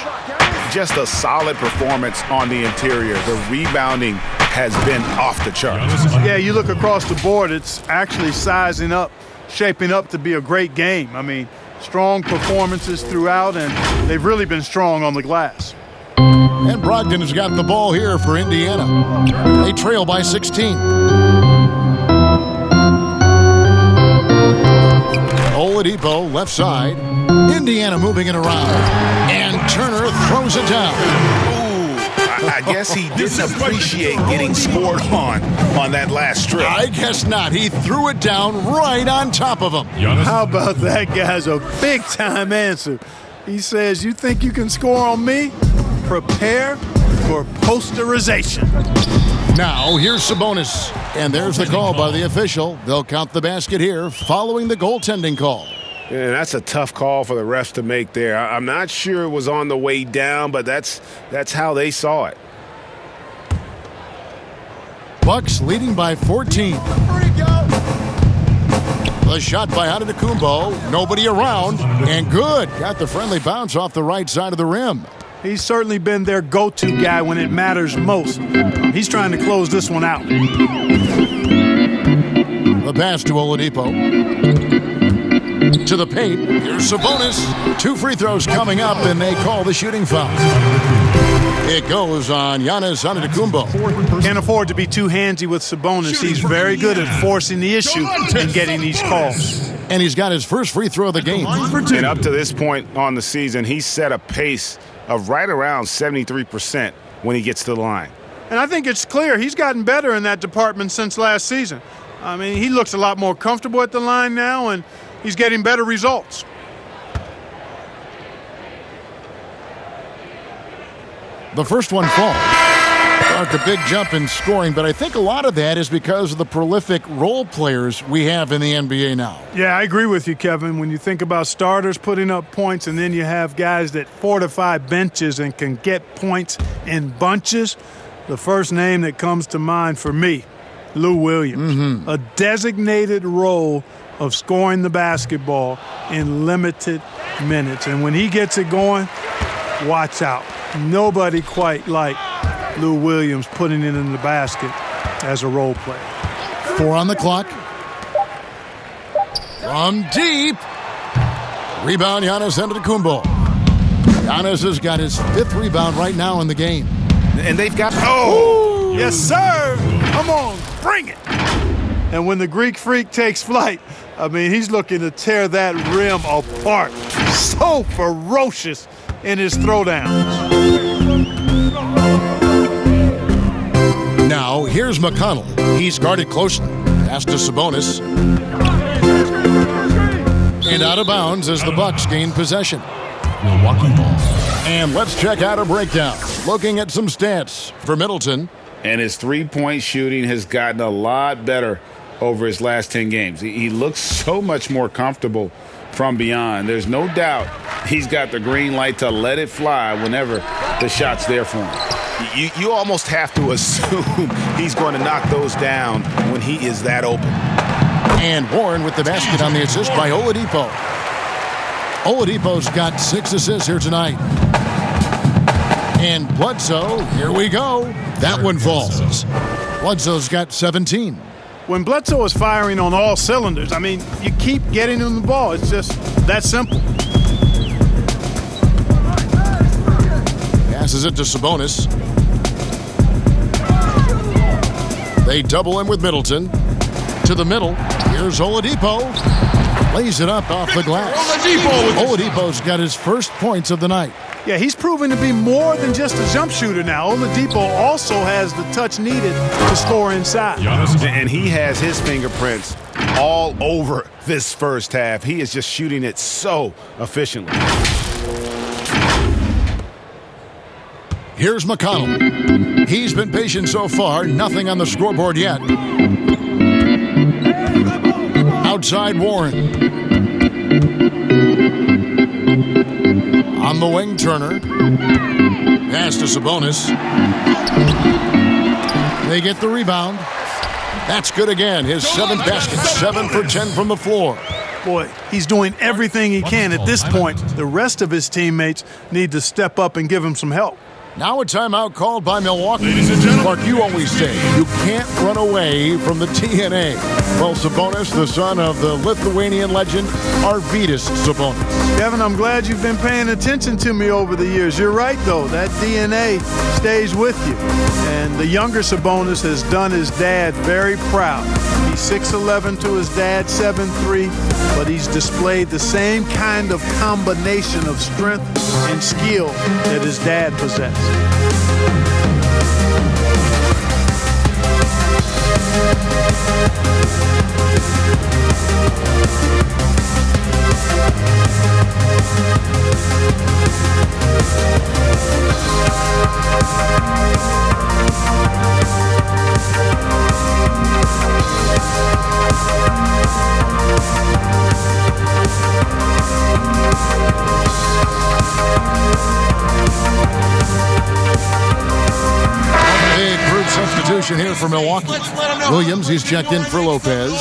Just a solid performance on the interior. The rebounding has been off the charts. Yeah, you look across the board, it's actually sizing up, shaping up to be a great game. I mean, strong performances throughout, and they've really been strong on the glass. And Brogdon has got the ball here for Indiana. They trail by 16. Oladipo, left side. Indiana moving it around. And Turner throws it down. I guess he didn't appreciate getting scored on that last strip. I guess not. He threw it down right on top of him. How about that guy's a big-time answer. He says, you think you can score on me? Prepare for posterization. Now, here's Sabonis. And there's the call by the official. They'll count the basket here following the goaltending call. Yeah, that's a tough call for the refs to make there. I'm not sure it was on the way down, but that's how they saw it. Bucks leading by 14. The shot by Antetokounmpo. Nobody around. And good. Got the friendly bounce off the right side of the rim. He's certainly been their go-to guy when it matters most. He's trying to close this one out. The pass to Oladipo. To the paint. Here's Sabonis. 2 free throws coming up, and they call the shooting foul. It goes on Giannis Antetokounmpo. Can't afford to be too handsy with Sabonis. He's very good at forcing the issue and getting these calls. And he's got his first free throw of the game. And up to this point on the season, he's set a pace of right around 73% when he gets to the line. And I think it's clear he's gotten better in that department since last season. I mean, he looks a lot more comfortable at the line now, and he's getting better results. The first one falls. Marked a big jump in scoring, but I think a lot of that is because of the prolific role players we have in the NBA now. Yeah, I agree with you, Kevin. When you think about starters putting up points and then you have guys that fortify benches and can get points in bunches, the first name that comes to mind for me, Lou Williams. A designated role of scoring the basketball in limited minutes. And when he gets it going, watch out. Nobody quite like Lou Williams putting it in the basket as a role player. 4 on the clock. From deep. Rebound, Giannis Antetokounmpo. Giannis has got his 5th rebound right now in the game. And they've got... Oh! Yes, sir! Come on, bring it! And when the Greek Freak takes flight, I mean, he's looking to tear that rim apart. So ferocious in his throwdowns. Now, here's McConnell. He's guarded closely. Pass to Sabonis. And out of bounds as the Bucks gain possession. Milwaukee ball. And let's check out a breakdown. Looking at some stats for Middleton. And his three-point shooting has gotten a lot better over his last 10 games. He looks so much more comfortable from beyond. There's no doubt he's got the green light to let it fly whenever the shot's there for him. You almost have to assume he's going to knock those down when he is that open. And Warren with the basket on the assist by Oladipo. Oladipo's got 6 assists here tonight. And Bledsoe, here we go. That one falls. Bledsoe's got 17. When Bledsoe is firing on all cylinders, I mean, you keep getting him the ball. It's just that simple. Passes it to Sabonis. They double him with Middleton. To the middle. Here's Oladipo. Lays it up off the glass. Oladipo's got his first points of the night. Yeah, he's proven to be more than just a jump shooter now. Oladipo also has the touch needed to score inside. And he has his fingerprints all over this first half. He is just shooting it so efficiently. Here's McConnell. He's been patient so far. Nothing on the scoreboard yet. Outside Warren. On the wing, Turner. Pass to Sabonis. They get the rebound. That's good again. His 7th basket. 7 for 10 from the floor. Boy, he's doing everything he can at this point. The rest of his teammates need to step up and give him some help. Now a timeout called by Milwaukee. Ladies and gentlemen. Mark, you always say you can't run away from the TNA. Well, Sabonis, the son of the Lithuanian legend Arvydas Sabonis. Kevin, I'm glad you've been paying attention to me over the years. You're right, though. That DNA stays with you. And the younger Sabonis has done his dad very proud. He's 6'11" to his dad, 7'3", but he's displayed the same kind of combination of strength and skill that his dad possessed. Substitution here for Milwaukee. Williams, he's checked in for Lopez.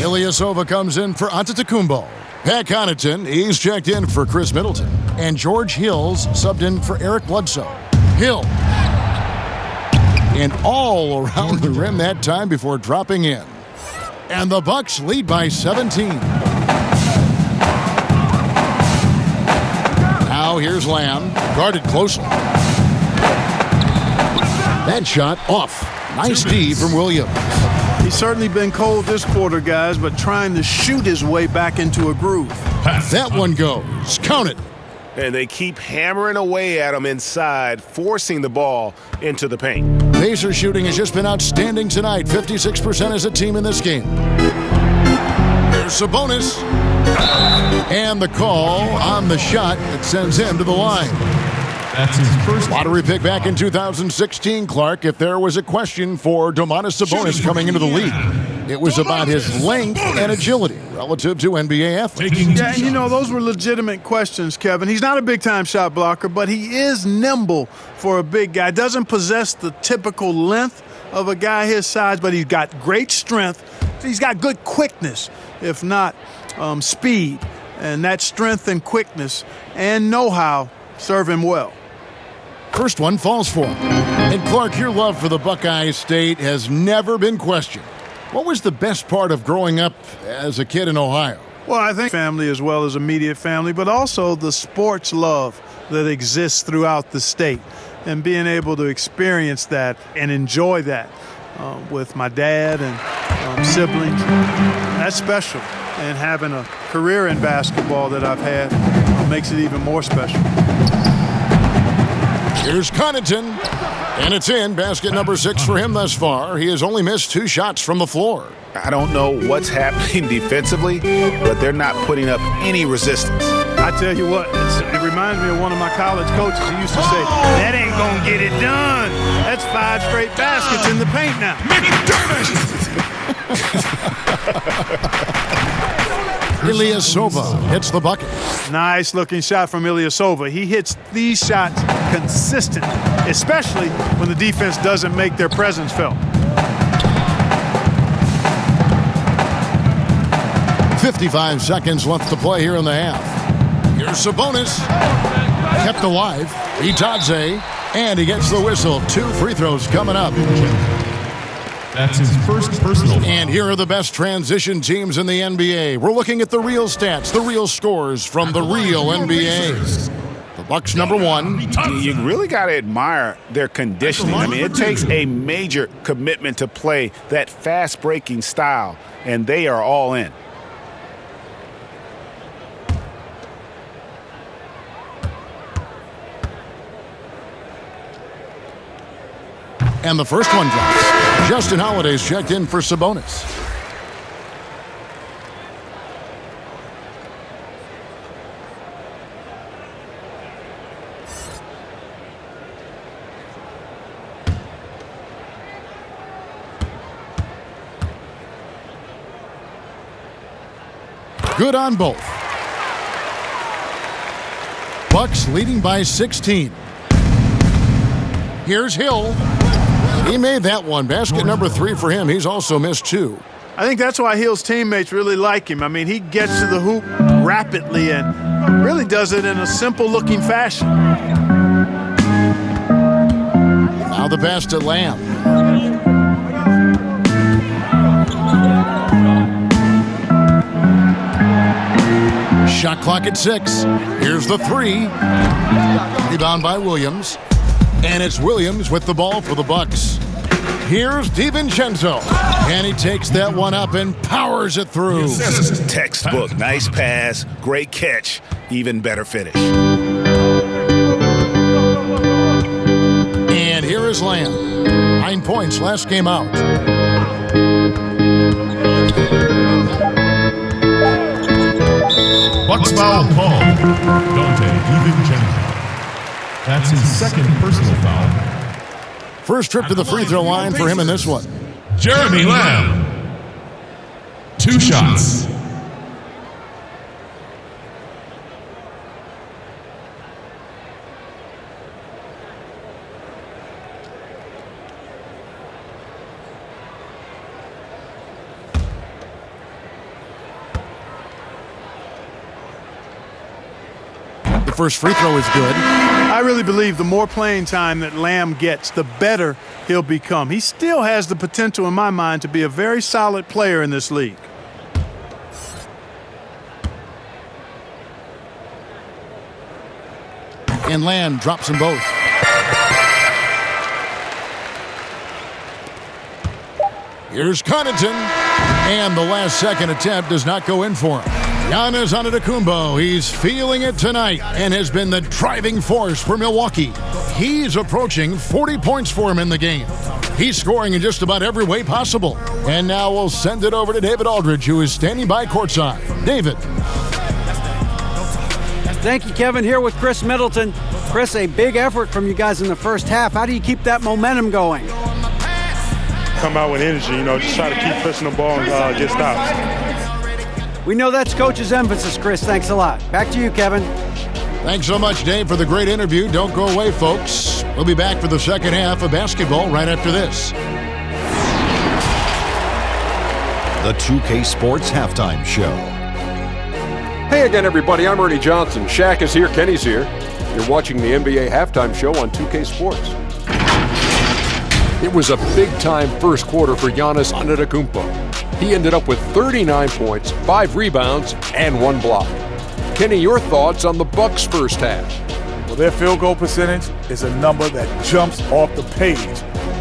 Ilyasova comes in for Antetokounmpo. Pat Connaughton, he's checked in for Chris Middleton. And George Hill's subbed in for Eric Bledsoe. Hill. And all around the rim that time before dropping in. And the Bucks lead by 17. Now here's Lamb, guarded closely. That shot off. Nice D from Williams. He's certainly been cold this quarter, guys, but trying to shoot his way back into a groove. That one goes. Count it. And they keep hammering away at him inside, forcing the ball into the paint. Pacers shooting has just been outstanding tonight. 56% as a team in this game. Here's Sabonis. And the call on the shot that sends him to the line. That's his first lottery pick back in 2016, Clark. If there was a question for Domantas Sabonis coming into the league, it was about his length and agility relative to NBA athletes. Yeah, and you know, those were legitimate questions, Kevin. He's not a big-time shot blocker, but he is nimble for a big guy. Doesn't possess the typical length of a guy his size, but he's got great strength. He's got good quickness, if not speed. And that strength and quickness and know-how serve him well. First one falls for him. And Clark, your love for the Buckeye State has never been questioned. What was the best part of growing up as a kid in Ohio? Well, I think family as well as immediate family, but also the sports love that exists throughout the state and being able to experience that and enjoy that with my dad and siblings. That's special. And having a career in basketball that I've had makes it even more special. Here's Connaughton, and it's in. Basket number 6 for him thus far. He has only missed 2 shots from the floor. I don't know what's happening defensively, but they're not putting up any resistance. I tell you what, it reminds me of one of my college coaches who used to say, that ain't gonna get it done. That's 5 straight baskets in the paint now. Ilyasova hits the bucket. Nice looking shot from Ilyasova. He hits these shots consistently, especially when the defense doesn't make their presence felt. 55 seconds left to play here in the half. Here's Sabonis. Kept alive. Itadze. And he gets the whistle. 2 free throws coming up. That's his first personal. And here are the best transition teams in the NBA. We're looking at the real stats, the real scores from the real NBA. The Bucks number 1. You really got to admire their conditioning. I mean, it takes a major commitment to play that fast-breaking style, and they are all in. And the first one drops. Justin Holiday's checked in for Sabonis. Good on both. Bucks leading by 16. Here's Hill. He made that one. Basket number 3 for him. He's also missed 2. I think that's why Hill's teammates really like him. I mean, he gets to the hoop rapidly and really does it in a simple-looking fashion. Now the pass to Lamb. Shot clock at 6. Here's the 3. Rebound by Williams. And it's Williams with the ball for the Bucks. Here's DiVincenzo. And he takes that one up and powers it through. Textbook. Nice pass. Great catch. Even better finish. And here is Lamb. 9 points last game out. Bucks foul called. Dante DiVincenzo. That's his second personal foul. First trip to the free throw line for him in this one. Jeremy Lamb. 2 shots. The first free throw is good. I really believe the more playing time that Lamb gets, the better he'll become. He still has the potential, in my mind, to be a very solid player in this league. And Lamb drops them both. Here's Connaughton. And the last second attempt does not go in for him. Giannis Antetokounmpo, he's feeling it tonight and has been the driving force for Milwaukee. He's approaching 40 points for him in the game. He's scoring in just about every way possible. And now we'll send it over to David Aldridge, who is standing by courtside. David. Thank you, Kevin. Here with Chris Middleton. Chris, a big effort from you guys in the first half. How do you keep that momentum going? Come out with energy, just try to keep pushing the ball and get stops. We know that's Coach's emphasis, Chris. Thanks a lot. Back to you, Kevin. Thanks so much, Dave, for the great interview. Don't go away, folks. We'll be back for the second half of basketball right after this. The 2K Sports Halftime Show. Hey again, everybody. I'm Ernie Johnson. Shaq is here. Kenny's here. You're watching the NBA Halftime Show on 2K Sports. It was a big-time first quarter for Giannis Antetokounmpo. He ended up with 39 points, 5 rebounds, and 1 block. Kenny, your thoughts on the Bucks' first half? Well, their field goal percentage is a number that jumps off the page.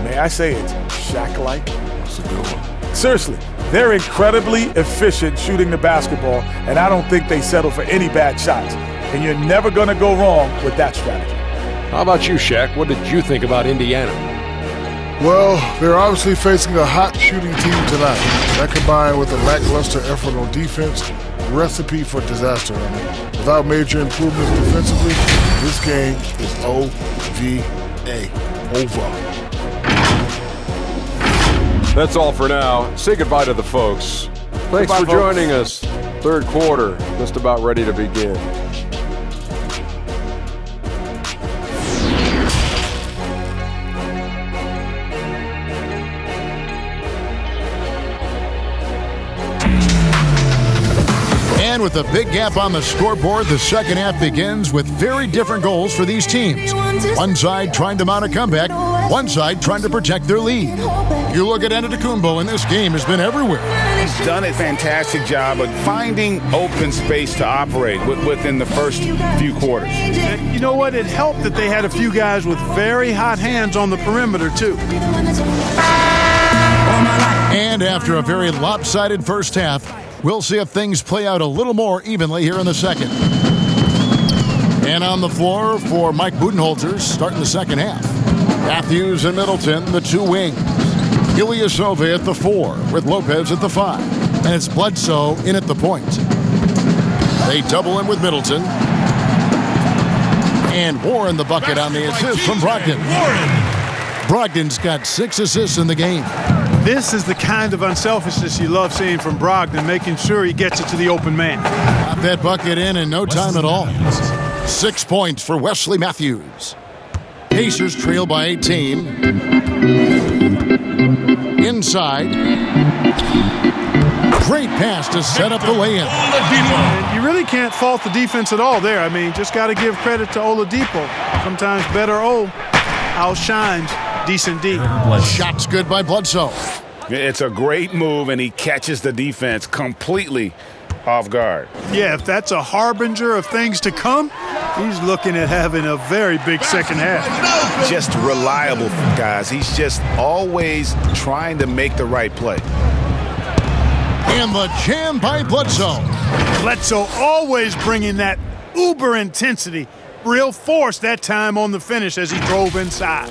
May I say it's Shaq-like? That's a good one. Seriously, they're incredibly efficient shooting the basketball, and I don't think they settle for any bad shots. And you're never going to go wrong with that strategy. How about you, Shaq? What did you think about Indiana? Well, they're obviously facing a hot shooting team tonight. That combined with a lackluster effort on defense, recipe for disaster. Without major improvements defensively, this game is OVA. Over. That's all for now. Say goodbye to the folks. Thanks for joining us. Third quarter, just about ready to begin. And with a big gap on the scoreboard, the second half begins with very different goals for these teams. One side trying to mount a comeback, One side trying to protect their lead. You look at Antetokounmpo, and this game has been everywhere. He's done a fantastic job of finding open space to operate within the first few quarters. You know what? It helped that they had a few guys with very hot hands on the perimeter, too. And after a very lopsided first half, we'll see if things play out a little more evenly here in the second. And on the floor for Mike Budenholzer, starting the second half. Matthews and Middleton, the two wings. Ilyasova at the 4, with Lopez at the 5. And it's Bledsoe in at the point. They double him with Middleton. And Warren the bucket on the assist from Brogdon. Brogdon's got 6 assists in the game. This is the kind of unselfishness you love seeing from Brogdon, making sure he gets it to the open man. Got that bucket in no time at all. 6 points for Wesley Matthews. Pacers trail by 18. Inside. Great pass to set up the lay-in. And you really can't fault the defense at all there. I mean, just got to give credit to Oladipo. Sometimes better O outshines decent D. Shot's good by Bledsoe. It's a great move, and he catches the defense completely off guard. Yeah, if that's a harbinger of things to come, he's looking at having a very big second half. Just reliable, guys. He's just always trying to make the right play. And the jam by Bledsoe. Bledsoe always bringing that uber intensity. Real force that time on the finish as he drove inside.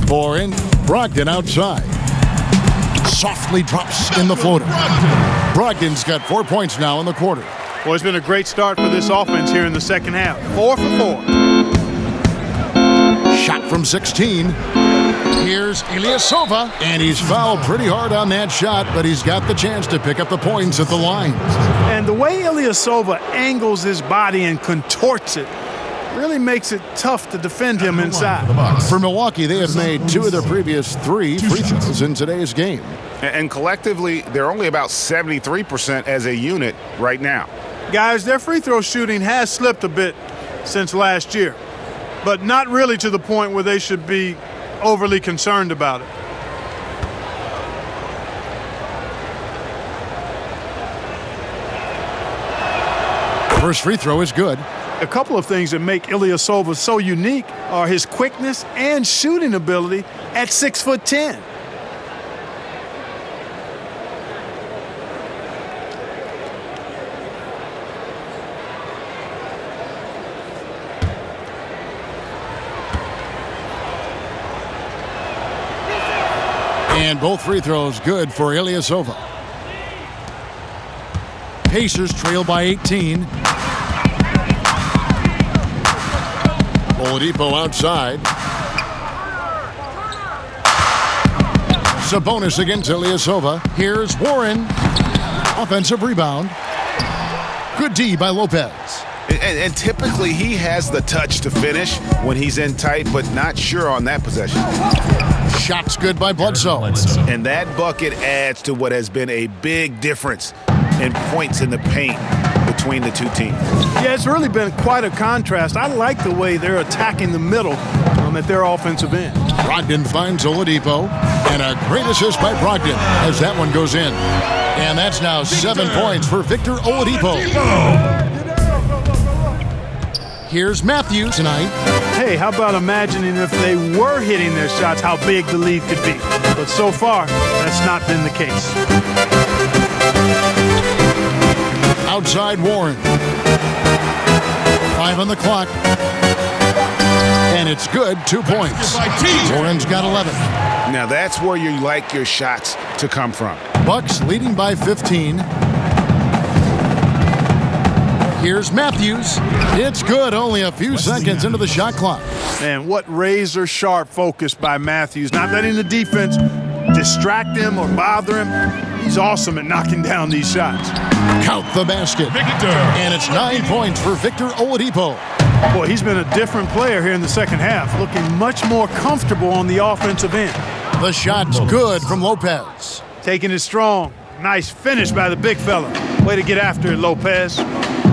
Warren, Brogdon outside. Softly drops in the floater. Brogdon's got 4 points now in the quarter. Well, it's been a great start for this offense here in the second half. 4 for 4. Shot from 16. Here's Ilyasova, and he's fouled pretty hard on that shot, but he's got the chance to pick up the points at the line. And the way Ilyasova angles his body and contorts it really makes it tough to defend him inside. For Milwaukee, they have made 2 of their previous 3 free throws in today's game. And collectively, they're only about 73% as a unit right now. Guys, their free throw shooting has slipped a bit since last year, but not really to the point where they should be overly concerned about it. First free throw is good. A couple of things that make Ilyasova so unique are his quickness and shooting ability at 6'10". And both free throws good for Ilyasova. Pacers trail by 18. Oladipo outside. Sabonis against Ilyasova. Here's Warren. Offensive rebound. Good D by Lopez. And typically he has the touch to finish when he's in tight, but not sure on that possession. Shot's good by Bledsoe. And that bucket adds to what has been a big difference in points in the paint between the two teams. Yeah, it's really been quite a contrast. I like the way they're attacking the middle at their offensive end. Brogdon finds Oladipo, and a great assist by Brogdon as that one goes in. And that's now 7 points for Victor Oladipo. Here's Matthews tonight. Hey, how about imagining if they were hitting their shots, how big the lead could be. But so far, that's not been the case. Outside Warren. 5 on the clock. And it's good, 2 points. Warren's got 11. Now that's where you like your shots to come from. Bucks leading by 15. Here's Matthews. It's good, only a few seconds into the shot clock. Man, what razor-sharp focus by Matthews. Not letting the defense distract him or bother him. He's awesome at knocking down these shots. Count the basket. And it's 9 points for Victor Oladipo. Boy, he's been a different player here in the second half, looking much more comfortable on the offensive end. The shot's good from Lopez. Taking it strong. Nice finish by the big fella. Way to get after it, Lopez.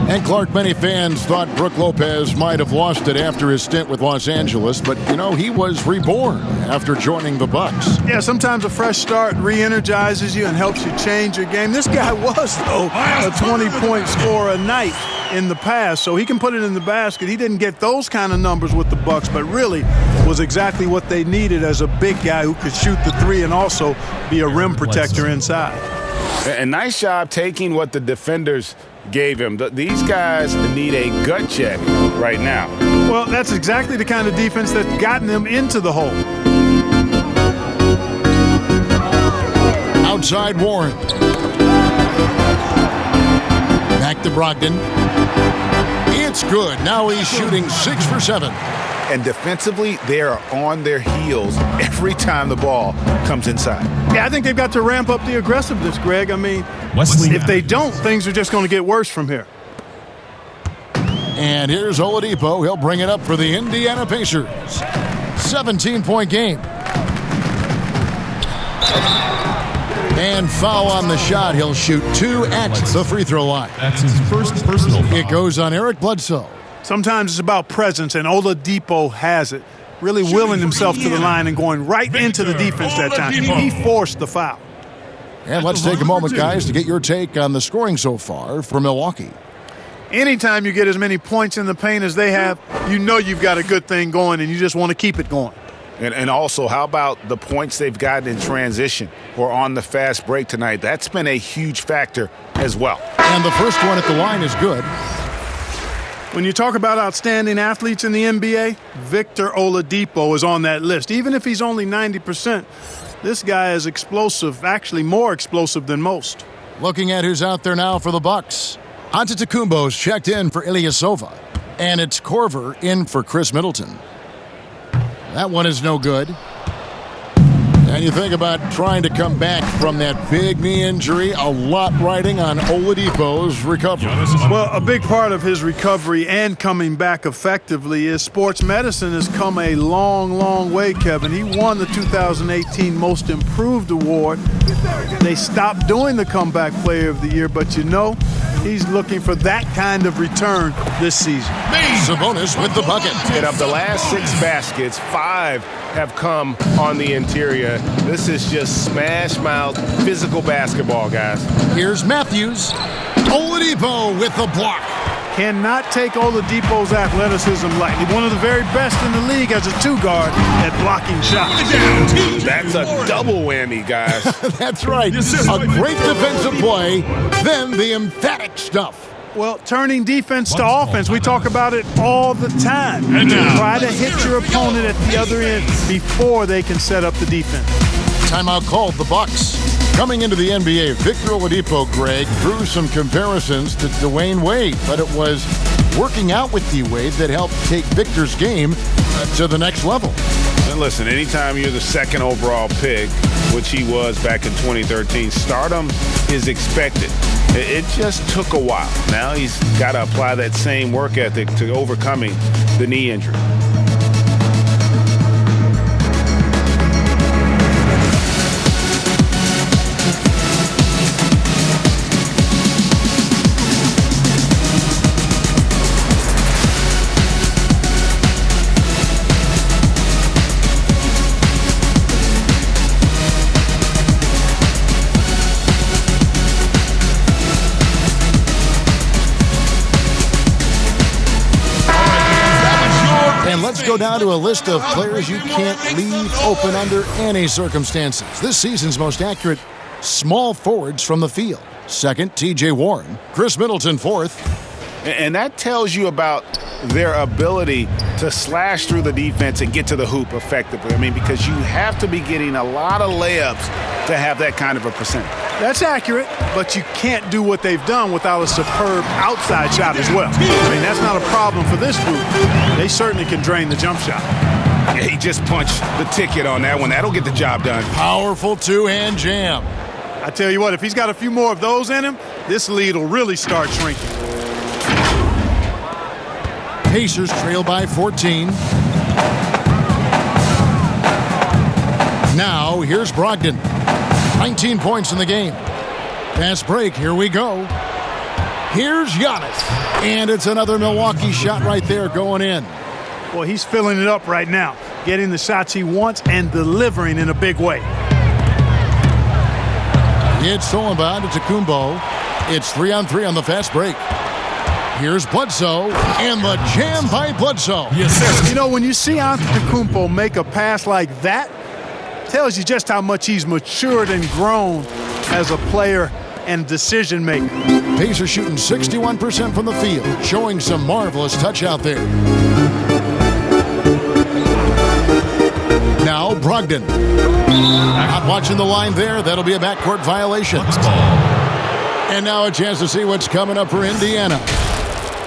And Clark, many fans thought Brook Lopez might have lost it after his stint with Los Angeles, but, he was reborn after joining the Bucks. Yeah, sometimes a fresh start re-energizes you and helps you change your game. This guy was, though, a 20-point scorer a night in the past, so he can put it in the basket. He didn't get those kind of numbers with the Bucks, but really was exactly what they needed as a big guy who could shoot the three and also be a rim protector inside. And nice job taking what the defenders gave him. These guys need a gut check right now. Well, that's exactly the kind of defense that's gotten them into the hole. Outside Warren. Back to Brogdon. It's good. Now he's shooting 6 for 7. And defensively, they are on their heels every time the ball comes inside. Yeah, I think they've got to ramp up the aggressiveness, Greg. I mean, if they don't, things are just going to get worse from here. And here's Oladipo. He'll bring it up for the Indiana Pacers. 17-point game. And foul on the shot. He'll shoot 2 at the free throw line. That's his first personal foul. It goes on Eric Bledsoe. Sometimes it's about presence, and Oladipo has it. Really willing himself to the line and going right into the defense that time. He forced the foul. And let's take a moment, guys, to get your take on the scoring so far for Milwaukee. Anytime you get as many points in the paint as they have, you know you've got a good thing going, and you just want to keep it going. And also, how about the points they've gotten in transition or on the fast break tonight? That's been a huge factor as well. And the first one at the line is good. When you talk about outstanding athletes in the NBA, Victor Oladipo is on that list. Even if he's only 90%, this guy is explosive, actually more explosive than most. Looking at who's out there now for the Bucks. Antetokounmpo's checked in for Ilyasova. And it's Korver in for Chris Middleton. That one is no good. And you think about trying to come back from that big knee injury, a lot riding on Oladipo's recovery. Well, a big part of his recovery and coming back effectively is sports medicine has come a long, long way, Kevin. He won the 2018 Most Improved Award. They stopped doing the Comeback Player of the Year, but he's looking for that kind of return this season. Sabonis with the bucket. And of the last 6 baskets, 5 have come on the interior. This is just smash-mouth physical basketball, guys. Here's Matthews. Oladipo with the block. Cannot take Oladipo's athleticism lightly. One of the very best in the league as a 2-guard at blocking shots. That's a double whammy, guys. That's right. A great defensive play, then the emphatic stuff. Well, turning defense to offense, we talk about it all the time. Try to hit your opponent at the other end before they can set up the defense. Timeout called the Bucks. Coming into the NBA, Victor Oladipo, Greg, drew some comparisons to Dwayne Wade, but it was working out with D-Wade that helped take Victor's game to the next level. And listen, anytime you're the 2nd overall pick, which he was back in 2013, stardom is expected. It just took a while. Now he's got to apply that same work ethic to overcoming the knee injury. Let's go down to a list of players you can't leave open under any circumstances. This season's most accurate small forwards from the field. 2nd, T.J. Warren. Chris Middleton, 4th. And that tells you about their ability to slash through the defense and get to the hoop effectively. I mean, because you have to be getting a lot of layups to have that kind of a percentage. That's accurate, but you can't do what they've done without a superb outside shot as well. I mean, that's not a problem for this group. They certainly can drain the jump shot. Yeah, he just punched the ticket on that one. That'll get the job done. Powerful 2-hand jam. I tell you what, if he's got a few more of those in him, this lead will really start shrinking. Pacers trail by 14. Now, here's Brogdon. 19 points in the game. Fast break, here we go. Here's Giannis. And it's another Milwaukee shot right there going in. Well, he's filling it up right now, getting the shots he wants and delivering in a big way. It's Antetokounmpo. It's 3-on-3 on the fast break. Here's Bledsoe, and the jam by Bledsoe. Yes, sir. You know, when you see Antetokounmpo make a pass like that, tells you just how much he's matured and grown as a player and decision maker. Pacers shooting 61% from the field, showing some marvelous touch out there. Now Brogdon. Not watching the line there. That'll be a backcourt violation. And now a chance to see what's coming up for Indiana.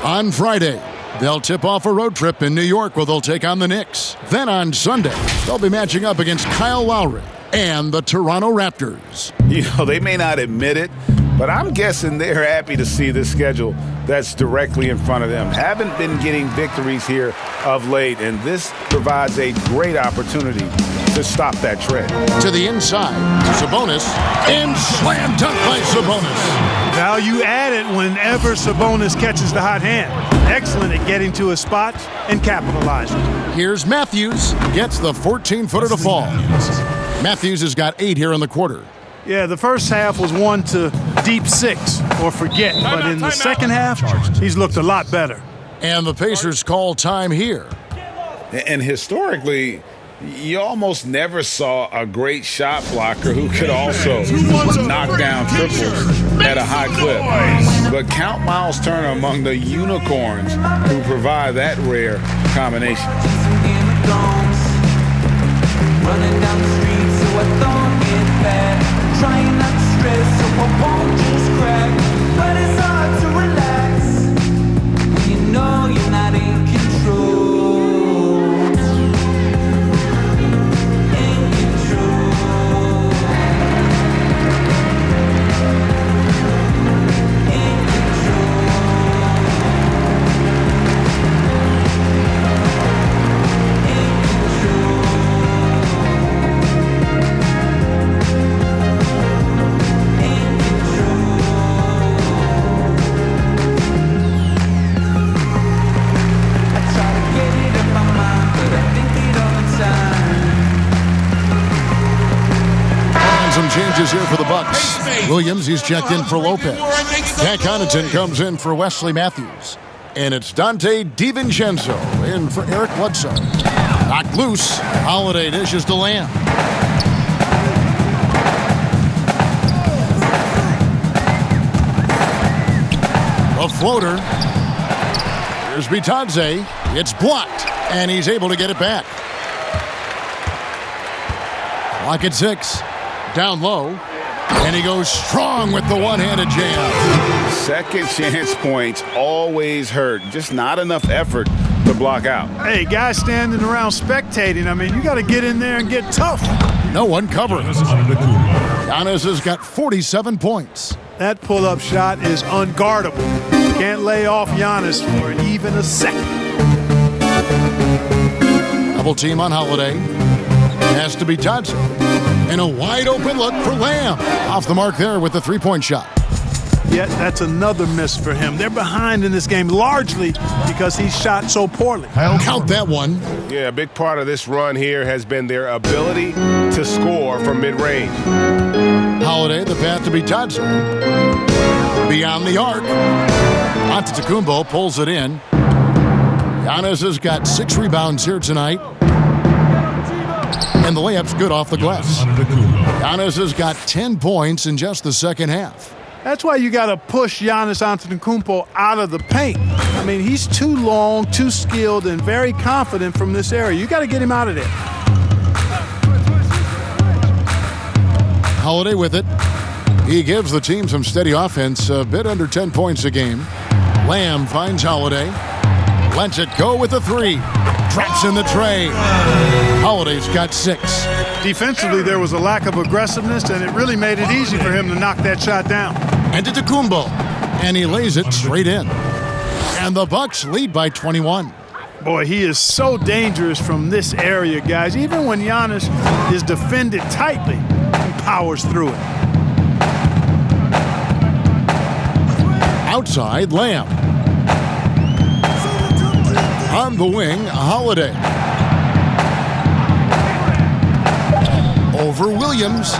On Friday, they'll tip off a road trip in New York where they'll take on the Knicks. Then on Sunday, they'll be matching up against Kyle Lowry and the Toronto Raptors. You know, they may not admit it, but I'm guessing they're happy to see this schedule that's directly in front of them. Haven't been getting victories here of late, and this provides a great opportunity to stop that trend. To the inside, Sabonis, and slam dunk by Sabonis. Value added whenever Sabonis catches the hot hand. Excellent at getting to his spots and capitalizing. Here's Matthews, gets the 14-footer to fall. Matthews has got 8 here in the quarter. Yeah, the first half was 1 to deep 6 or forget, but in the second half, he's looked a lot better. And the Pacers call time here. And historically, you almost never saw a great shot blocker who could also knock down triples at a high clip. But count Miles Turner among the unicorns who provide that rare combination. Running down the street so I don't get bad. Trying not to stress so I won't just crack. But it's hard to relax when you know you're not in control. In control. In Changes here for the Bucks. Williams, he's checked in for Lopez. Jack Connaughton comes in for Wesley Matthews. And it's Dante DiVincenzo in for Eric Bledsoe. Knocked loose. Holiday dishes to Lamb. A floater. Here's Bitadze. It's blocked. And he's able to get it back. Clock at 6. Down low, and he goes strong with the one-handed jam. Second chance points always hurt. Just not enough effort to block out. Hey, guys standing around spectating, I mean, you got to get in there and get tough. No one covering. Giannis has got 47 points. That pull-up shot is unguardable. Can't lay off Giannis for even a second. Double team on Holiday. Has to be Dodson. And a wide-open look for Lamb. Off the mark there with the three-point shot. Yet that's another miss for him. They're behind in this game largely because he shot so poorly. Count that one. Yeah, a big part of this run here has been their ability to score from mid-range. Holiday, the path to be Dodson. Beyond the arc. Antetokounmpo pulls it in. Giannis has got 6 rebounds here tonight. And the layup's good off the glass. Giannis has got 10 points in just the second half. That's why you got to push Giannis Antetokounmpo out of the paint. I mean, he's too long, too skilled, and very confident from this area. You got to get him out of there. Holiday with it. He gives the team some steady offense, a bit under 10 points a game. Lamb finds Holiday. Lets it go with a 3. Drops in the tray. Holiday's got 6. Defensively, there was a lack of aggressiveness, and it really made it easy for him to knock that shot down. Antetokounmpo, and he lays it straight in. And the Bucks lead by 21. Boy, he is so dangerous from this area, guys. Even when Giannis is defended tightly, he powers through it. Outside, Lamb. On the wing, Holiday. Over Williams.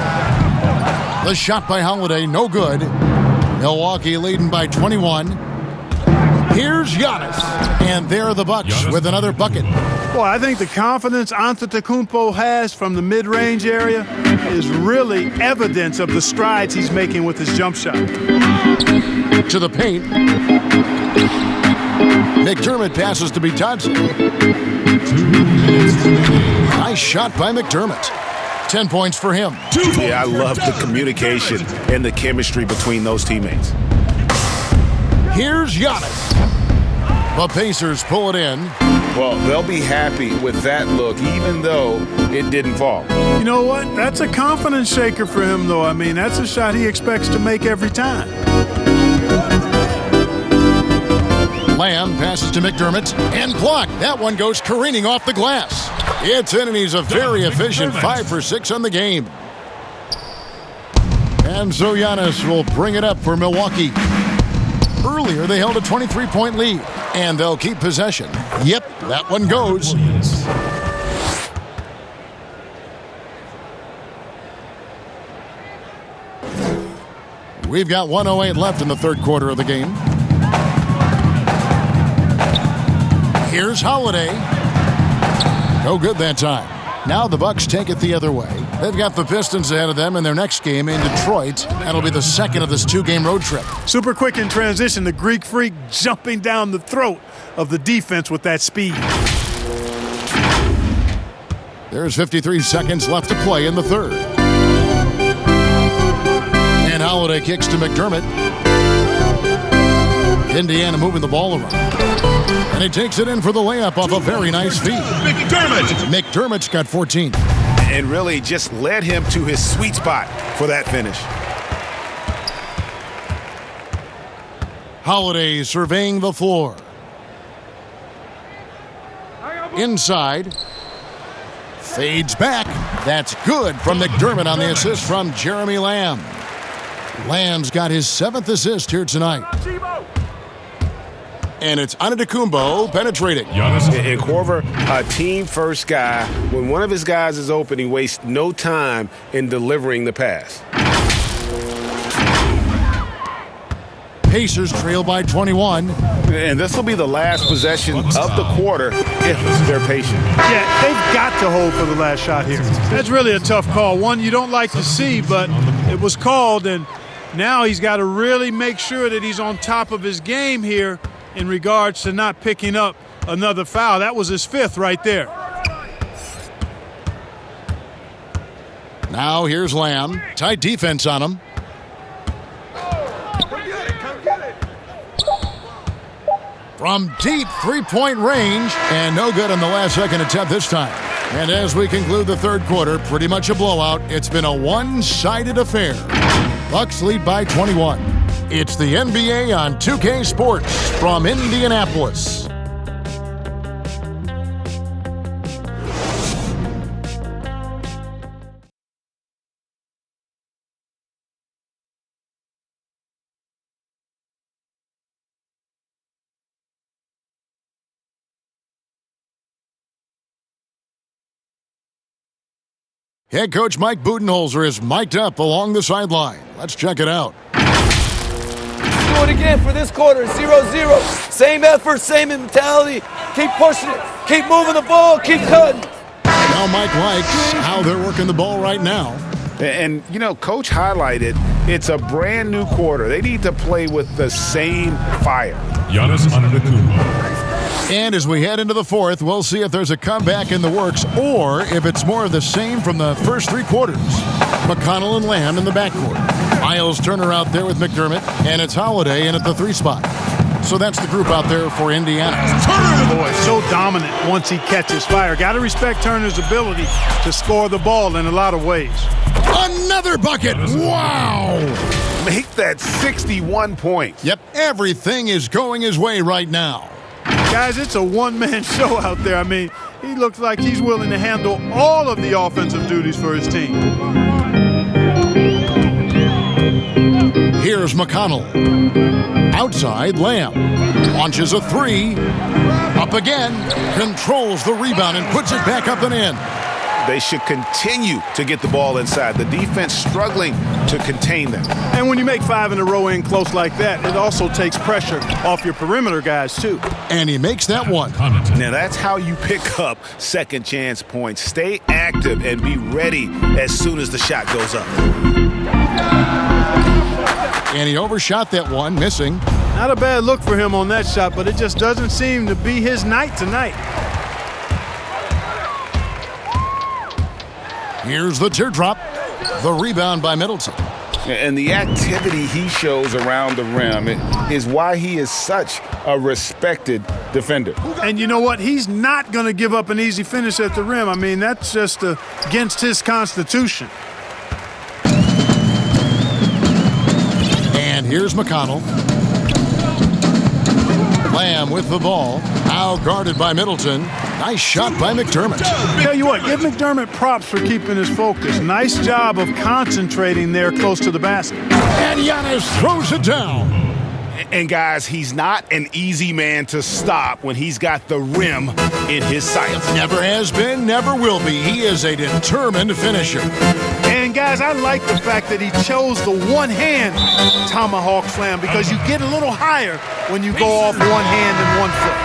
The shot by Holiday, no good. Milwaukee leading by 21. Here's Giannis. And there are the Bucks with another bucket. Boy, I think the confidence Antetokounmpo has from the mid-range area is really evidence of the strides he's making with his jump shot. To the paint. McDermott passes to Bitadze. Nice shot by McDermott. 10 points for him. Yeah, I love the communication and the chemistry between those teammates. Here's Giannis. The Pacers pull it in. Well, they'll be happy with that look, even though it didn't fall. You know what? That's a confidence shaker for him, though. I mean, that's a shot he expects to make every time. Lamb passes to McDermott and blocked. That one goes careening off the glass. It's in, and he's a very efficient 5 for 6 on the game. And so Giannis will bring it up for Milwaukee. Earlier, they held a 23-point lead, and they'll keep possession. Yep, that one goes. We've got 1:08 left in the third quarter of the game. Here's Holiday. No good that time. Now the Bucks take it the other way. They've got the Pistons ahead of them in their next game in Detroit. That'll be the second of this 2-game road trip. Super quick in transition. The Greek Freak jumping down the throat of the defense with that speed. There's 53 seconds left to play in the third. And Holiday kicks to McDermott. Indiana moving the ball around. And he takes it in for the layup off a very nice feed. McDermott's got 14. And really just led him to his sweet spot for that finish. Holiday surveying the floor. Inside. Fades back. That's good from McDermott on the assist from Jeremy Lamb. Lamb's got his 7th assist here tonight. And it's Antetokounmpo penetrating. And Korver, a team-first guy. When one of his guys is open, he wastes no time in delivering the pass. Pacers trail by 21. And this will be the last possession of the quarter if they're patient. Yeah, they've got to hold for the last shot here. That's really a tough call. One you don't like to see, but it was called, and now he's got to really make sure that he's on top of his game here in regards to not picking up another foul. That was his 5th right there. Now here's Lamb. Tight defense on him. From deep three-point range, and no good on the last second attempt this time. And as we conclude the third quarter, pretty much a blowout. It's been a one-sided affair. Bucks lead by 21. It's the NBA on 2K Sports from Indianapolis. Head coach Mike Budenholzer is mic'd up along the sideline. Let's check it out. Do it again for this quarter, 0-0. Same effort, same mentality. Keep pushing it. Keep moving the ball. Keep cutting. Now Mike likes how they're working the ball right now. And, you know, Coach highlighted it's a brand new quarter. They need to play with the same fire. Giannis Antetokounmpo. And as we head into the fourth, we'll see if there's a comeback in the works or if it's more of the same from the first 3 quarters. McConnell and Lamb in the backcourt. Miles Turner out there with McDermott, and it's Holiday in at the 3 spot. So that's the group out there for Indiana. Turner, boy, so dominant once he catches fire. Got to respect Turner's ability to score the ball in a lot of ways. Another bucket! Wow! Make that 61 points. Yep, everything is going his way right now. Guys, it's a one-man show out there. I mean, he looks like he's willing to handle all of the offensive duties for his team. Here's McConnell. Outside, Lamb launches a three. Up again. Controls the rebound and puts it back up and in. They should continue to get the ball inside. The defense struggling to contain them. And when you make 5 in a row in close like that, it also takes pressure off your perimeter guys, too. And he makes that one. Now, that's how you pick up second chance points. Stay active and be ready as soon as the shot goes up. And he overshot that one, missing. Not a bad look for him on that shot, but it just doesn't seem to be his night tonight. Here's the teardrop. The rebound by Middleton. And the activity he shows around the rim is why he is such a respected defender. And you know what? He's not going to give up an easy finish at the rim. I mean, that's just against his constitution. And here's McConnell. Lamb with the ball. Now guarded by Middleton. Nice shot by McDermott. Tell you what, give McDermott props for keeping his focus. Nice job of concentrating there close to the basket. And Giannis throws it down. And guys, he's not an easy man to stop when he's got the rim in his sights. Never has been, never will be. He is a determined finisher. And guys, I like the fact that he chose the one-hand tomahawk slam because you get a little higher when you go off one hand and one foot.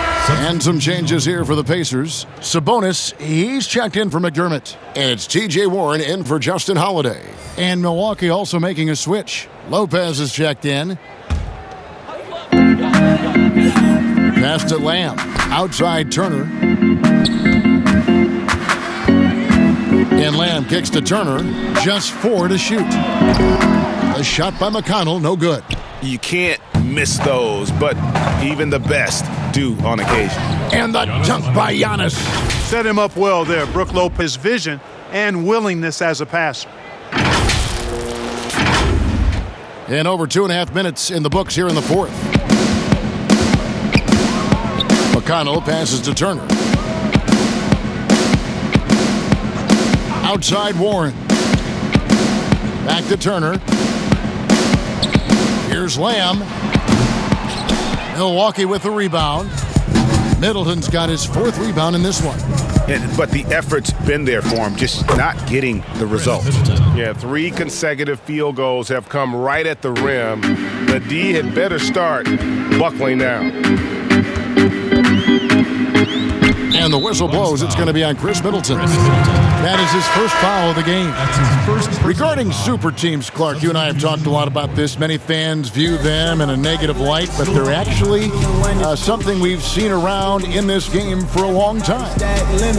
And some changes here for the Pacers. Sabonis, he's checked in for McDermott. And it's T.J. Warren in for Justin Holiday. And Milwaukee also making a switch. Lopez is checked in. Pass to Lamb. Outside Turner. And Lamb kicks to Turner. Just 4 to shoot. A shot by McConnell, no good. You can't miss those, but even the best do on occasion. And the dunk by Giannis. Set him up well there. Brook Lopez's vision and willingness as a passer. And over 2.5 minutes in the books here in the fourth. McConnell passes to Turner. Outside Warren. Back to Turner. Here's Lamb. Milwaukee with the rebound. Middleton's got his 4th rebound in this one. But the effort's been there for him, just not getting the result. Yeah, 3 consecutive field goals have come right at the rim. The D had better start buckling down. And the whistle blows. It's going to be on Chris Middleton. That is his first foul of the game. Regarding super teams, Clark, you and I have talked a lot about this. Many fans view them in a negative light, but they're actually something we've seen around in this game for a long time.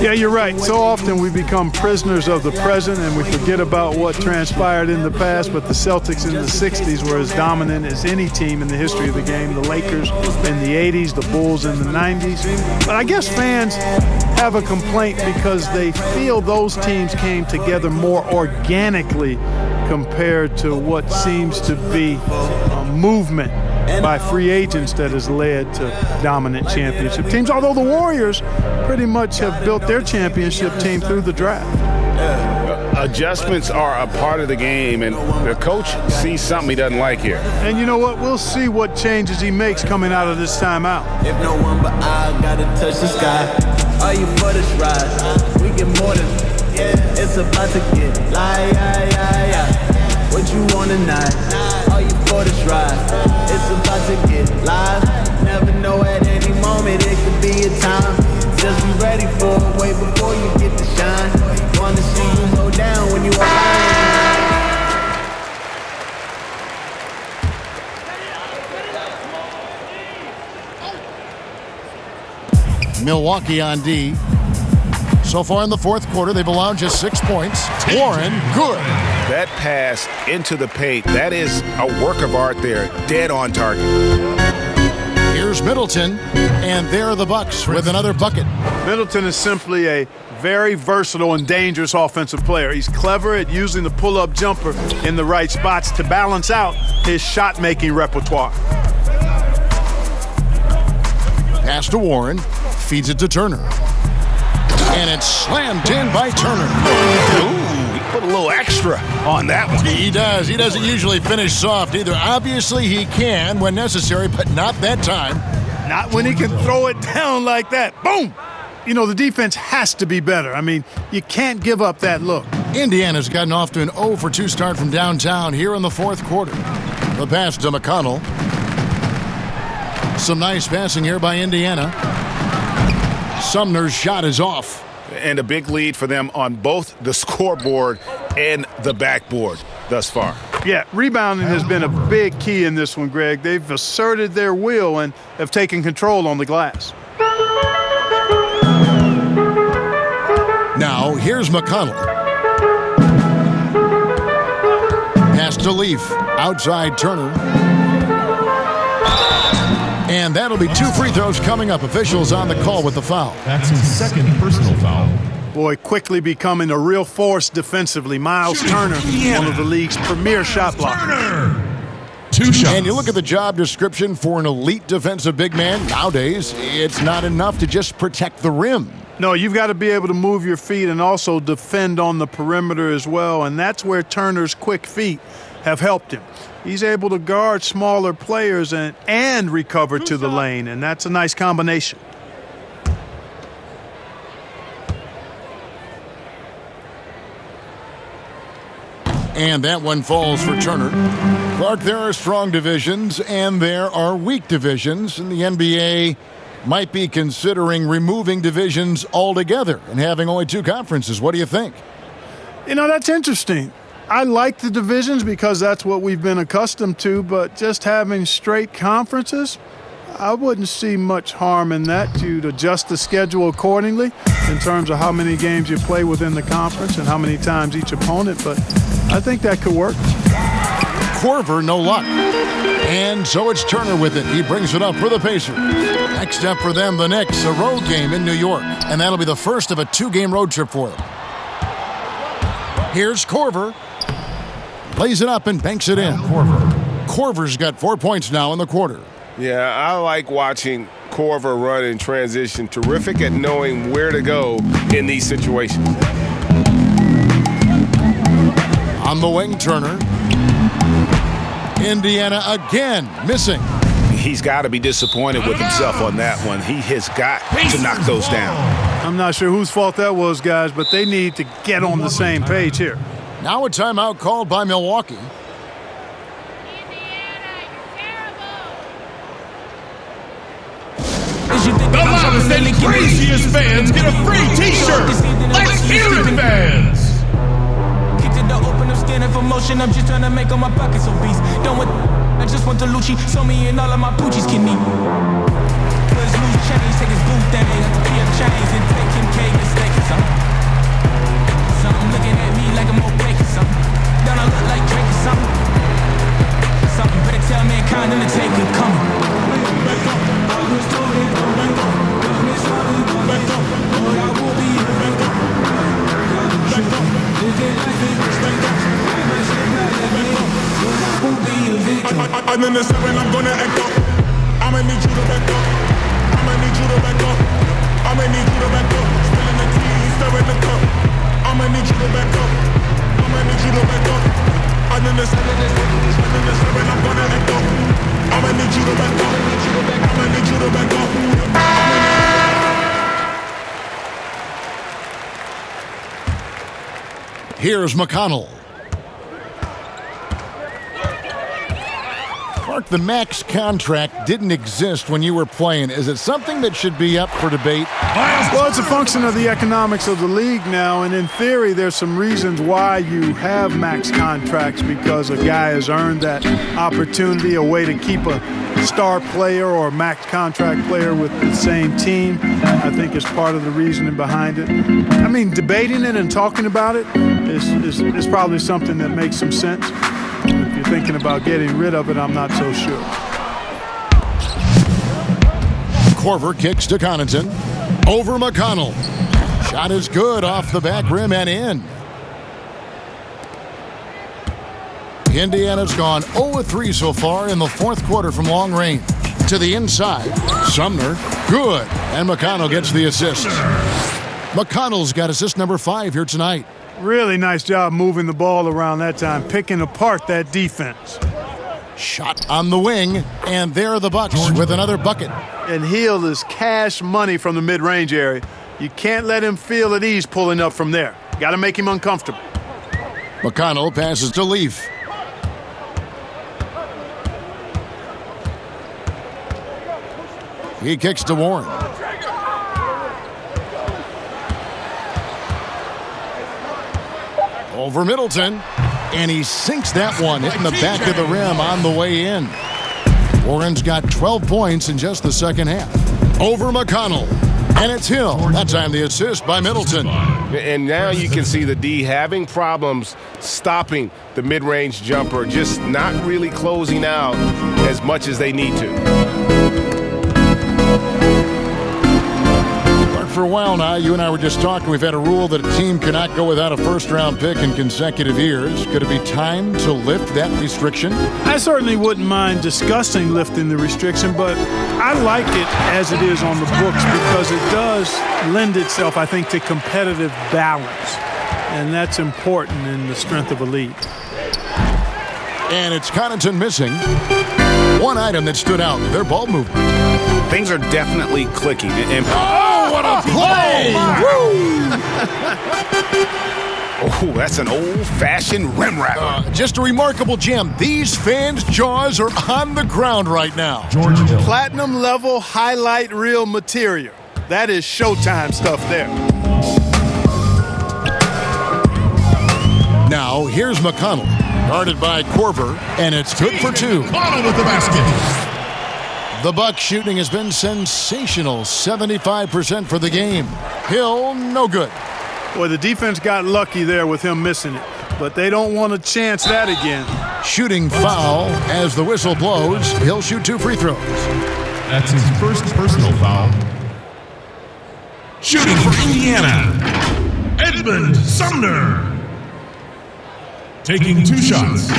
Yeah, you're right. So often we become prisoners of the present and we forget about what transpired in the past, but the Celtics in the 60s were as dominant as any team in the history of the game. The Lakers in the 80s, the Bulls in the 90s. But I guess fans have a complaint because they feel those teams came together more organically compared to what seems to be a movement by free agents that has led to dominant championship teams, although the Warriors pretty much have built their championship team through the draft. Adjustments are a part of the game, and the coach sees something he doesn't like here. And you know what? We'll see what changes he makes coming out of this timeout. If no one but I gotta touch the sky, are you for this ride? We get more than, it's about to get live. What you want tonight? Are you for this ride? It's about to get live. Never know at any moment it could be a time. Just be ready for it way before you get to shine. Wanna see you go down when you are Milwaukee on D. So far in the fourth quarter, they've allowed just 6 points. Warren, good. That pass into the paint, that is a work of art there, dead on target. Here's Middleton, and there are the Bucks with another bucket. Middleton is simply a very versatile and dangerous offensive player. He's clever at using the pull-up jumper in the right spots to balance out his shot-making repertoire. Pass to Warren, feeds it to Turner. And it's slammed in by Turner. Ooh, he put a little extra on that one. He does. He doesn't usually finish soft either. Obviously, he can when necessary, but not that time. Not when he can throw it down like that. Boom! You know, the defense has to be better. I mean, you can't give up that look. Indiana's gotten off to an 0-for-2 start from downtown here in the fourth quarter. The pass to McConnell. Some nice passing here by Indiana. Sumner's shot is off. And a big lead for them on both the scoreboard and the backboard thus far. Yeah, rebounding has been a big key in this one, Greg. They've asserted their will and have taken control on the glass. Now, here's McConnell. Pass to Leaf. Outside Turner. And that'll be 2 free throws coming up. Officials on the call with the foul. That's his second personal foul. Boy, quickly becoming a real force defensively. Miles Turner, one of the league's premier shot blockers. 2 shots. And you look at the job description for an elite defensive big man. Nowadays, it's not enough to just protect the rim. No, you've got to be able to move your feet and also defend on the perimeter as well. And that's where Turner's quick feet have helped him. He's able to guard smaller players and recover to the lane, and that's a nice combination. And that one falls for Turner. Clark, there are strong divisions and there are weak divisions, and the NBA might be considering removing divisions altogether and having only 2 conferences. What do you think? You know, that's interesting. I like the divisions because that's what we've been accustomed to, but just having straight conferences, I wouldn't see much harm in that. You'd adjust the schedule accordingly in terms of how many games you play within the conference and how many times each opponent, but I think that could work. Korver, no luck. And so it's Turner with it. He brings it up for the Pacers. Next up for them, the Knicks, a road game in New York, and that'll be the first of a 2-game road trip for them. Here's Korver. Lays it up and banks it in. Korver's got 4 points now in the quarter. Yeah, I like watching Korver run in transition. Terrific at knowing where to go in these situations. On the wing, Turner. Indiana again missing. He's got to be disappointed with himself on that one. He has got to knock those down. I'm not sure whose fault that was, guys, but they need to get on the same page here. Now a timeout called by Milwaukee. The loudest and craziest fans get a free t-shirt. Let's hear it, fans. Kicked in the open, I'm standing for motion. I'm just trying to make all my pockets obese. Don't want, I just want the Lucci. So me and all of my poochies can eat. Cause loose chains, take his boot thing. PF chains and take him K mistake or something. Something looking at me like I'm opaque or something. Don't I look like Drake or something? Something better tell mankind and the take it coming. Back up, I was told it, back up. Got me started, back up. But I will be back up. Back up, living life in back up. I might slip back, back up. But I won't be a victim. I'm in the 7, I'm gonna act up. I'ma need you to back up. I'ma need you to back up. I'ma need you to back up. Spilling the tea, stirring the cup. I'ma need you to back up. I'ma need you to back up. I'm in the 7, I'm gonna act up. I'ma need you to back up. I'ma need you to back up. Here's McConnell. Clark, the max contract didn't exist when you were playing. Is it something that should be up for debate? Well, it's a function of the economics of the league now, and in theory, there's some reasons why you have max contracts, because a guy has earned that opportunity, a way to keep a star player or a max contract player with the same team, I think is part of the reasoning behind it. I mean, debating it and talking about it is probably something that makes some sense. If you're thinking about getting rid of it, I'm not so sure. Korver kicks to Connaughton. Over McConnell. Shot is good off the back rim and in. Indiana's gone 0-3 so far in the fourth quarter from long range. To the inside. Sumner. Good. And McConnell gets the assist. McConnell's got assist number 5 here tonight. Really nice job moving the ball around that time, picking apart that defense. Shot on the wing, and there are the Bucks with another bucket. And Hill is cash money from the mid-range area. You can't let him feel at ease pulling up from there. Got to make him uncomfortable. McConnell passes to Leaf. He kicks to Warren. Over Middleton, and he sinks that one, hitting the back of the rim on the way in. Warren's got 12 points in just the second half. Over McConnell, and it's Hill. That time the assist by Middleton. And now you can see the D having problems stopping the mid-range jumper, just not really closing out as much as they need to. For a while now, you and I were just talking, we've had a rule that a team cannot go without a first-round pick in consecutive years. Could it be time to lift that restriction? I certainly wouldn't mind discussing lifting the restriction, but I like it as it is on the books because it does lend itself, I think, to competitive balance. And that's important in the strength of a league. And it's Connaughton missing. One item that stood out, their ball movement. Things are definitely clicking. Oh, what a play! Oh, that's an old-fashioned rim wrapper. Just a remarkable gem. These fans' jaws are on the ground right now. Platinum-level highlight reel material. That is Showtime stuff there. Now, here's McConnell, guarded by Korver, and it's good for two. McConnell with the basket. The Bucks shooting has been sensational, 75% for the game. Hill, no good. Boy, the defense got lucky there with him missing it, but they don't want to chance that again. Shooting foul as the whistle blows. He'll shoot 2 free throws. That's his first personal foul. Shooting for Indiana, Edmund Sumner. Taking 2 shots.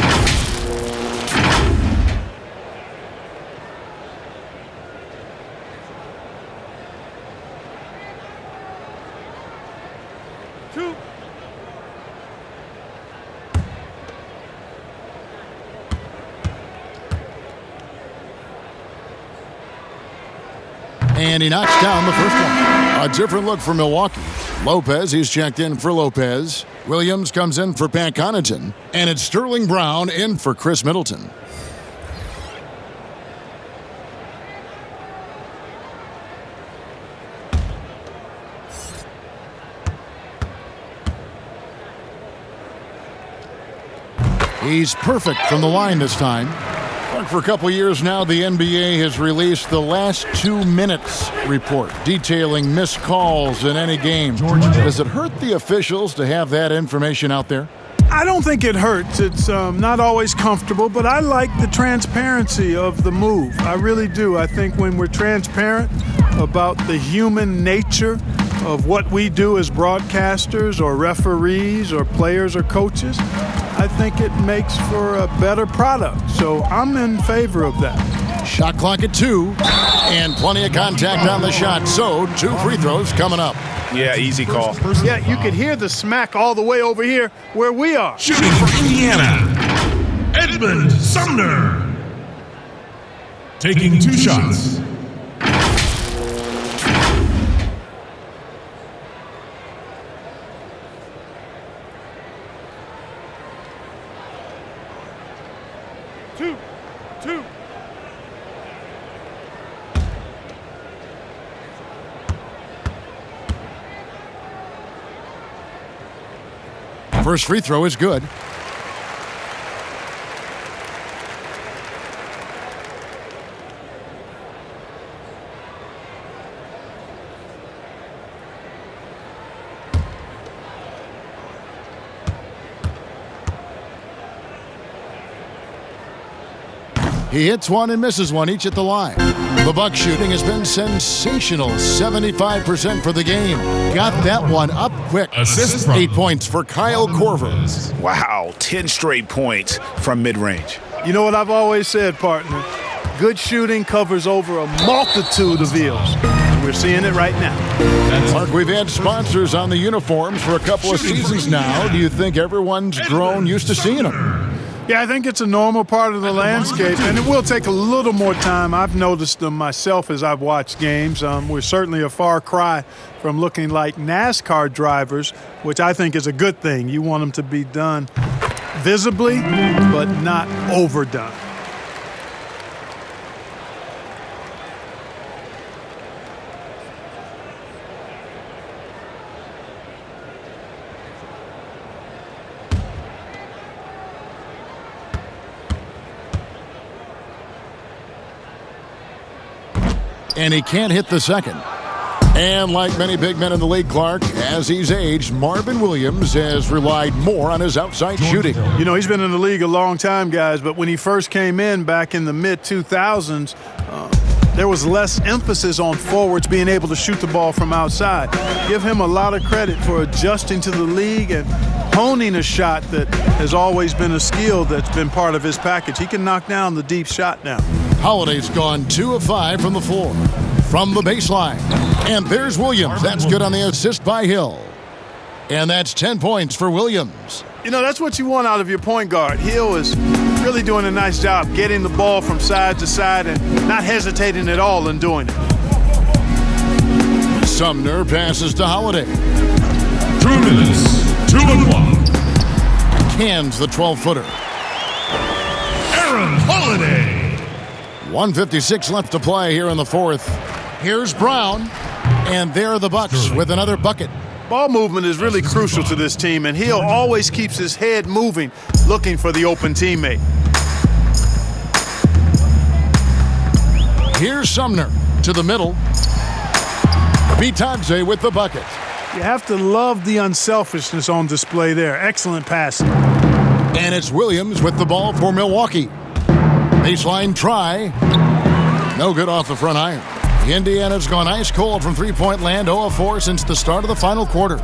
And he knocks down the first one. A different look for Milwaukee. Lopez, he's checked in for Lopez. Williams comes in for Pat Connaughton. And it's Sterling Brown in for Chris Middleton. He's perfect from the line this time. For a couple years now, the NBA has released the last 2 minutes report detailing missed calls in any game. Does it hurt the officials to have that information out there? I don't think it hurts. It's not always comfortable, but I like the transparency of the move. I really do. I think when we're transparent about the human nature of what we do as broadcasters or referees or players or coaches, I think it makes for a better product. So I'm in favor of that. Shot clock at 2, and plenty of contact on the shot. So 2 free throws coming up. Yeah, easy call. Yeah, you could hear the smack all the way over here where we are. Shooting for Indiana, Edmund Sumner. Taking 2 shots. Two. First free throw is good. He hits one and misses one, each at the line. The Bucks shooting has been sensational, 75% for the game. Got that one up quick. Assist 8 points for Kyle Korver. Wow, 10 straight points from mid-range. You know what I've always said, partner? Good shooting covers over a multitude of ills. We're seeing it right now. Mark, we've had sponsors on the uniforms for a couple of seasons now. Do you think everyone's grown used to seeing them? Yeah, I think it's a normal part of the landscape, and it will take a little more time. I've noticed them myself as I've watched games. We're certainly a far cry from looking like NASCAR drivers, which I think is a good thing. You want them to be done visibly, but not overdone. And he can't hit the second. And like many big men in the league, Clark, as he's aged, Marvin Williams has relied more on his outside shooting. You know, he's been in the league a long time, guys, but when he first came in back in the mid-2000s, there was less emphasis on forwards being able to shoot the ball from outside. Give him a lot of credit for adjusting to the league and honing a shot that has always been a skill that's been part of his package. He can knock down the deep shot now. Holiday's gone 2 of 5 from the floor, from the baseline. And there's Williams. That's good on the assist by Hill. And that's 10 points for Williams. You know, that's what you want out of your point guard. Hill is really doing a nice job getting the ball from side to side and not hesitating at all in doing it. Sumner passes to Holiday. 2 minutes, 2 and 1. Cans the 12-footer. Aaron Holiday. 1:56 left to play here in the fourth. Here's Brown, and there are the Bucks with another bucket. Ball movement is really crucial to this team, and Hill always keeps his head moving, looking for the open teammate. Here's Sumner to the middle. Bitadze with the bucket. You have to love the unselfishness on display there. Excellent passing. And it's Williams with the ball for Milwaukee. Baseline try. No good off the front iron. Indiana's gone ice cold from three-point land, 0 of 4 since the start of the final quarter.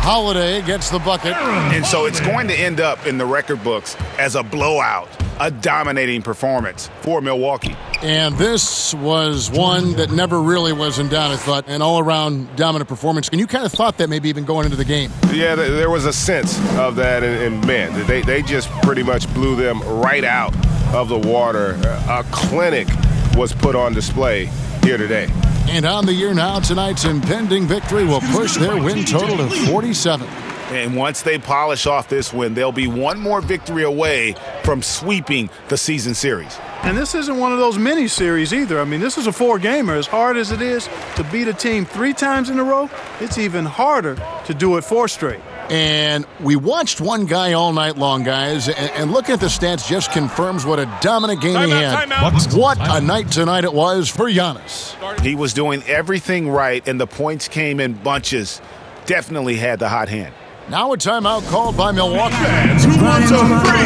Holiday gets the bucket. And so it's going to end up in the record books as a blowout, a dominating performance for Milwaukee. And this was one that never really was in doubt, I thought, an all-around dominant performance. And you kind of thought that maybe even going into the game. Yeah, there was a sense of that, and man, they just pretty much blew them right out of the water. A clinic was put on display here today. And on the year now, tonight's impending victory will push their win total to 47. And once they polish off this win, they'll be one more victory away from sweeping the season series. And this isn't one of those mini series either. I mean, this is a 4-gamer. As hard as it is to beat a team 3 times in a row, it's even harder to do it 4 straight. And we watched one guy all night long, guys, and looking at the stats just confirms what a dominant game he had. What a night tonight it was for Giannis. He was doing everything right, and the points came in bunches. Definitely had the hot hand. Now a timeout called by Milwaukee.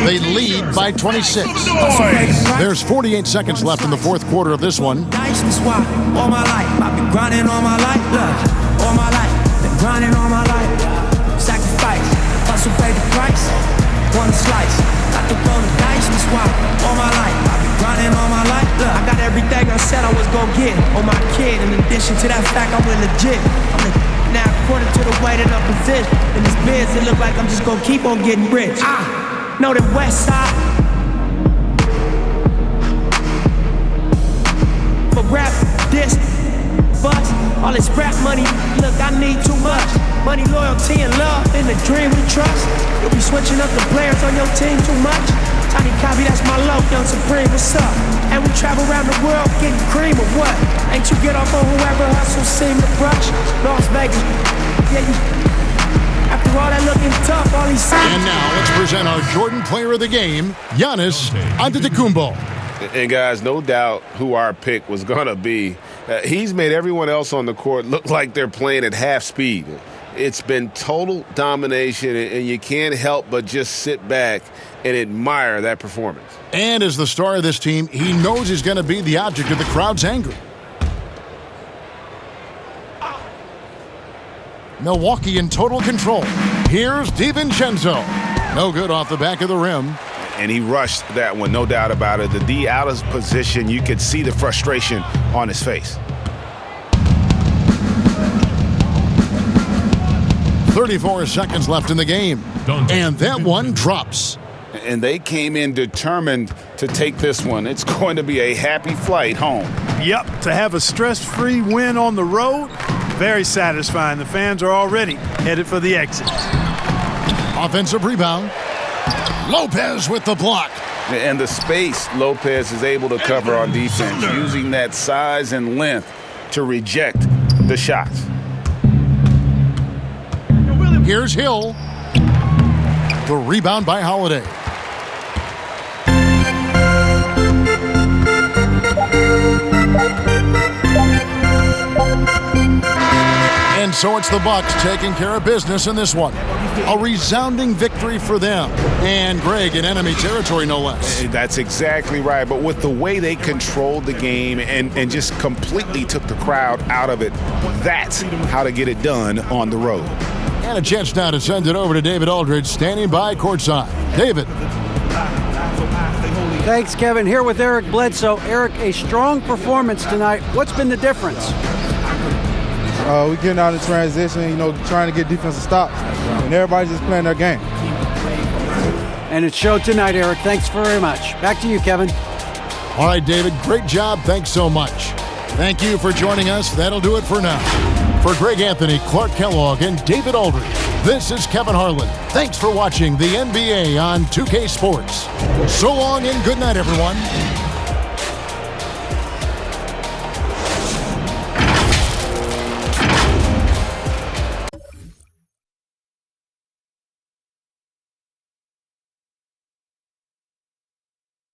They lead by 26. There's 48 seconds left in the fourth quarter of this one. All my life, I've been grinding all my life. Look, all my life, been grinding all my life. Sacrifice, hustle pay the price. One slice, got to roll the dice. That's why all my life, I've been grinding all my life. Look, I got everything I said I was gonna get on my kid. In addition to that fact, I went legit. Now, according to the way that I'm positioned in this biz, it look like I'm just gonna keep on getting rich. Know the West Side. For rap, this, bust, all this rap money. Look, I need too much. Money, loyalty, and love. In the dream we trust. You'll be switching up the players on your team too much. Tiny copy, that's my low, Young Supreme, what's up? And we travel around the world getting cream or what? Ain't you get off on whoever hustle seem to brush? Las Vegas, yeah, you. After all that looking tough, all he's saying. And now let's present our Jordan Player of the Game, Giannis Antetokounmpo. And guys, no doubt who our pick was gonna be. He's made everyone else on the court look like they're playing at half speed. It's been total domination, and you can't help but just sit back and admire that performance. And as the star of this team, he knows he's going to be the object of the crowd's anger. Milwaukee in total control. Here's DiVincenzo. No good off the back of the rim. and he rushed that one, no doubt about it. The D out of position, you could see the frustration on his face. 34 seconds left in the game, and that one drops. And they came in determined to take this one. It's going to be a happy flight home. Yep, to have a stress-free win on the road, very satisfying. The fans are already headed for the exit. Offensive rebound. Lopez with the block. And the space Lopez is able to cover on defense, using that size and length to reject the shots. Here's Hill. The rebound by Holiday. And so it's the Bucks taking care of business in this one. A resounding victory for them. And Greg in enemy territory, no less. That's exactly right. But with the way they controlled the game and just completely took the crowd out of it, that's how to get it done on the road. And a chance now to send it over to David Aldridge, standing by courtside. David. Thanks, Kevin. Here with Eric Bledsoe. Eric, a strong performance tonight. What's been the difference? We getting out of transition, trying to get defensive stops. And everybody's just playing their game. And it showed tonight, Eric. Thanks very much. Back to you, Kevin. All right, David. Great job. Thanks so much. Thank you for joining us. That'll do it for now. For Greg Anthony, Clark Kellogg, and David Aldridge, this is Kevin Harlan. Thanks for watching the NBA on 2K Sports. So long and good night, everyone.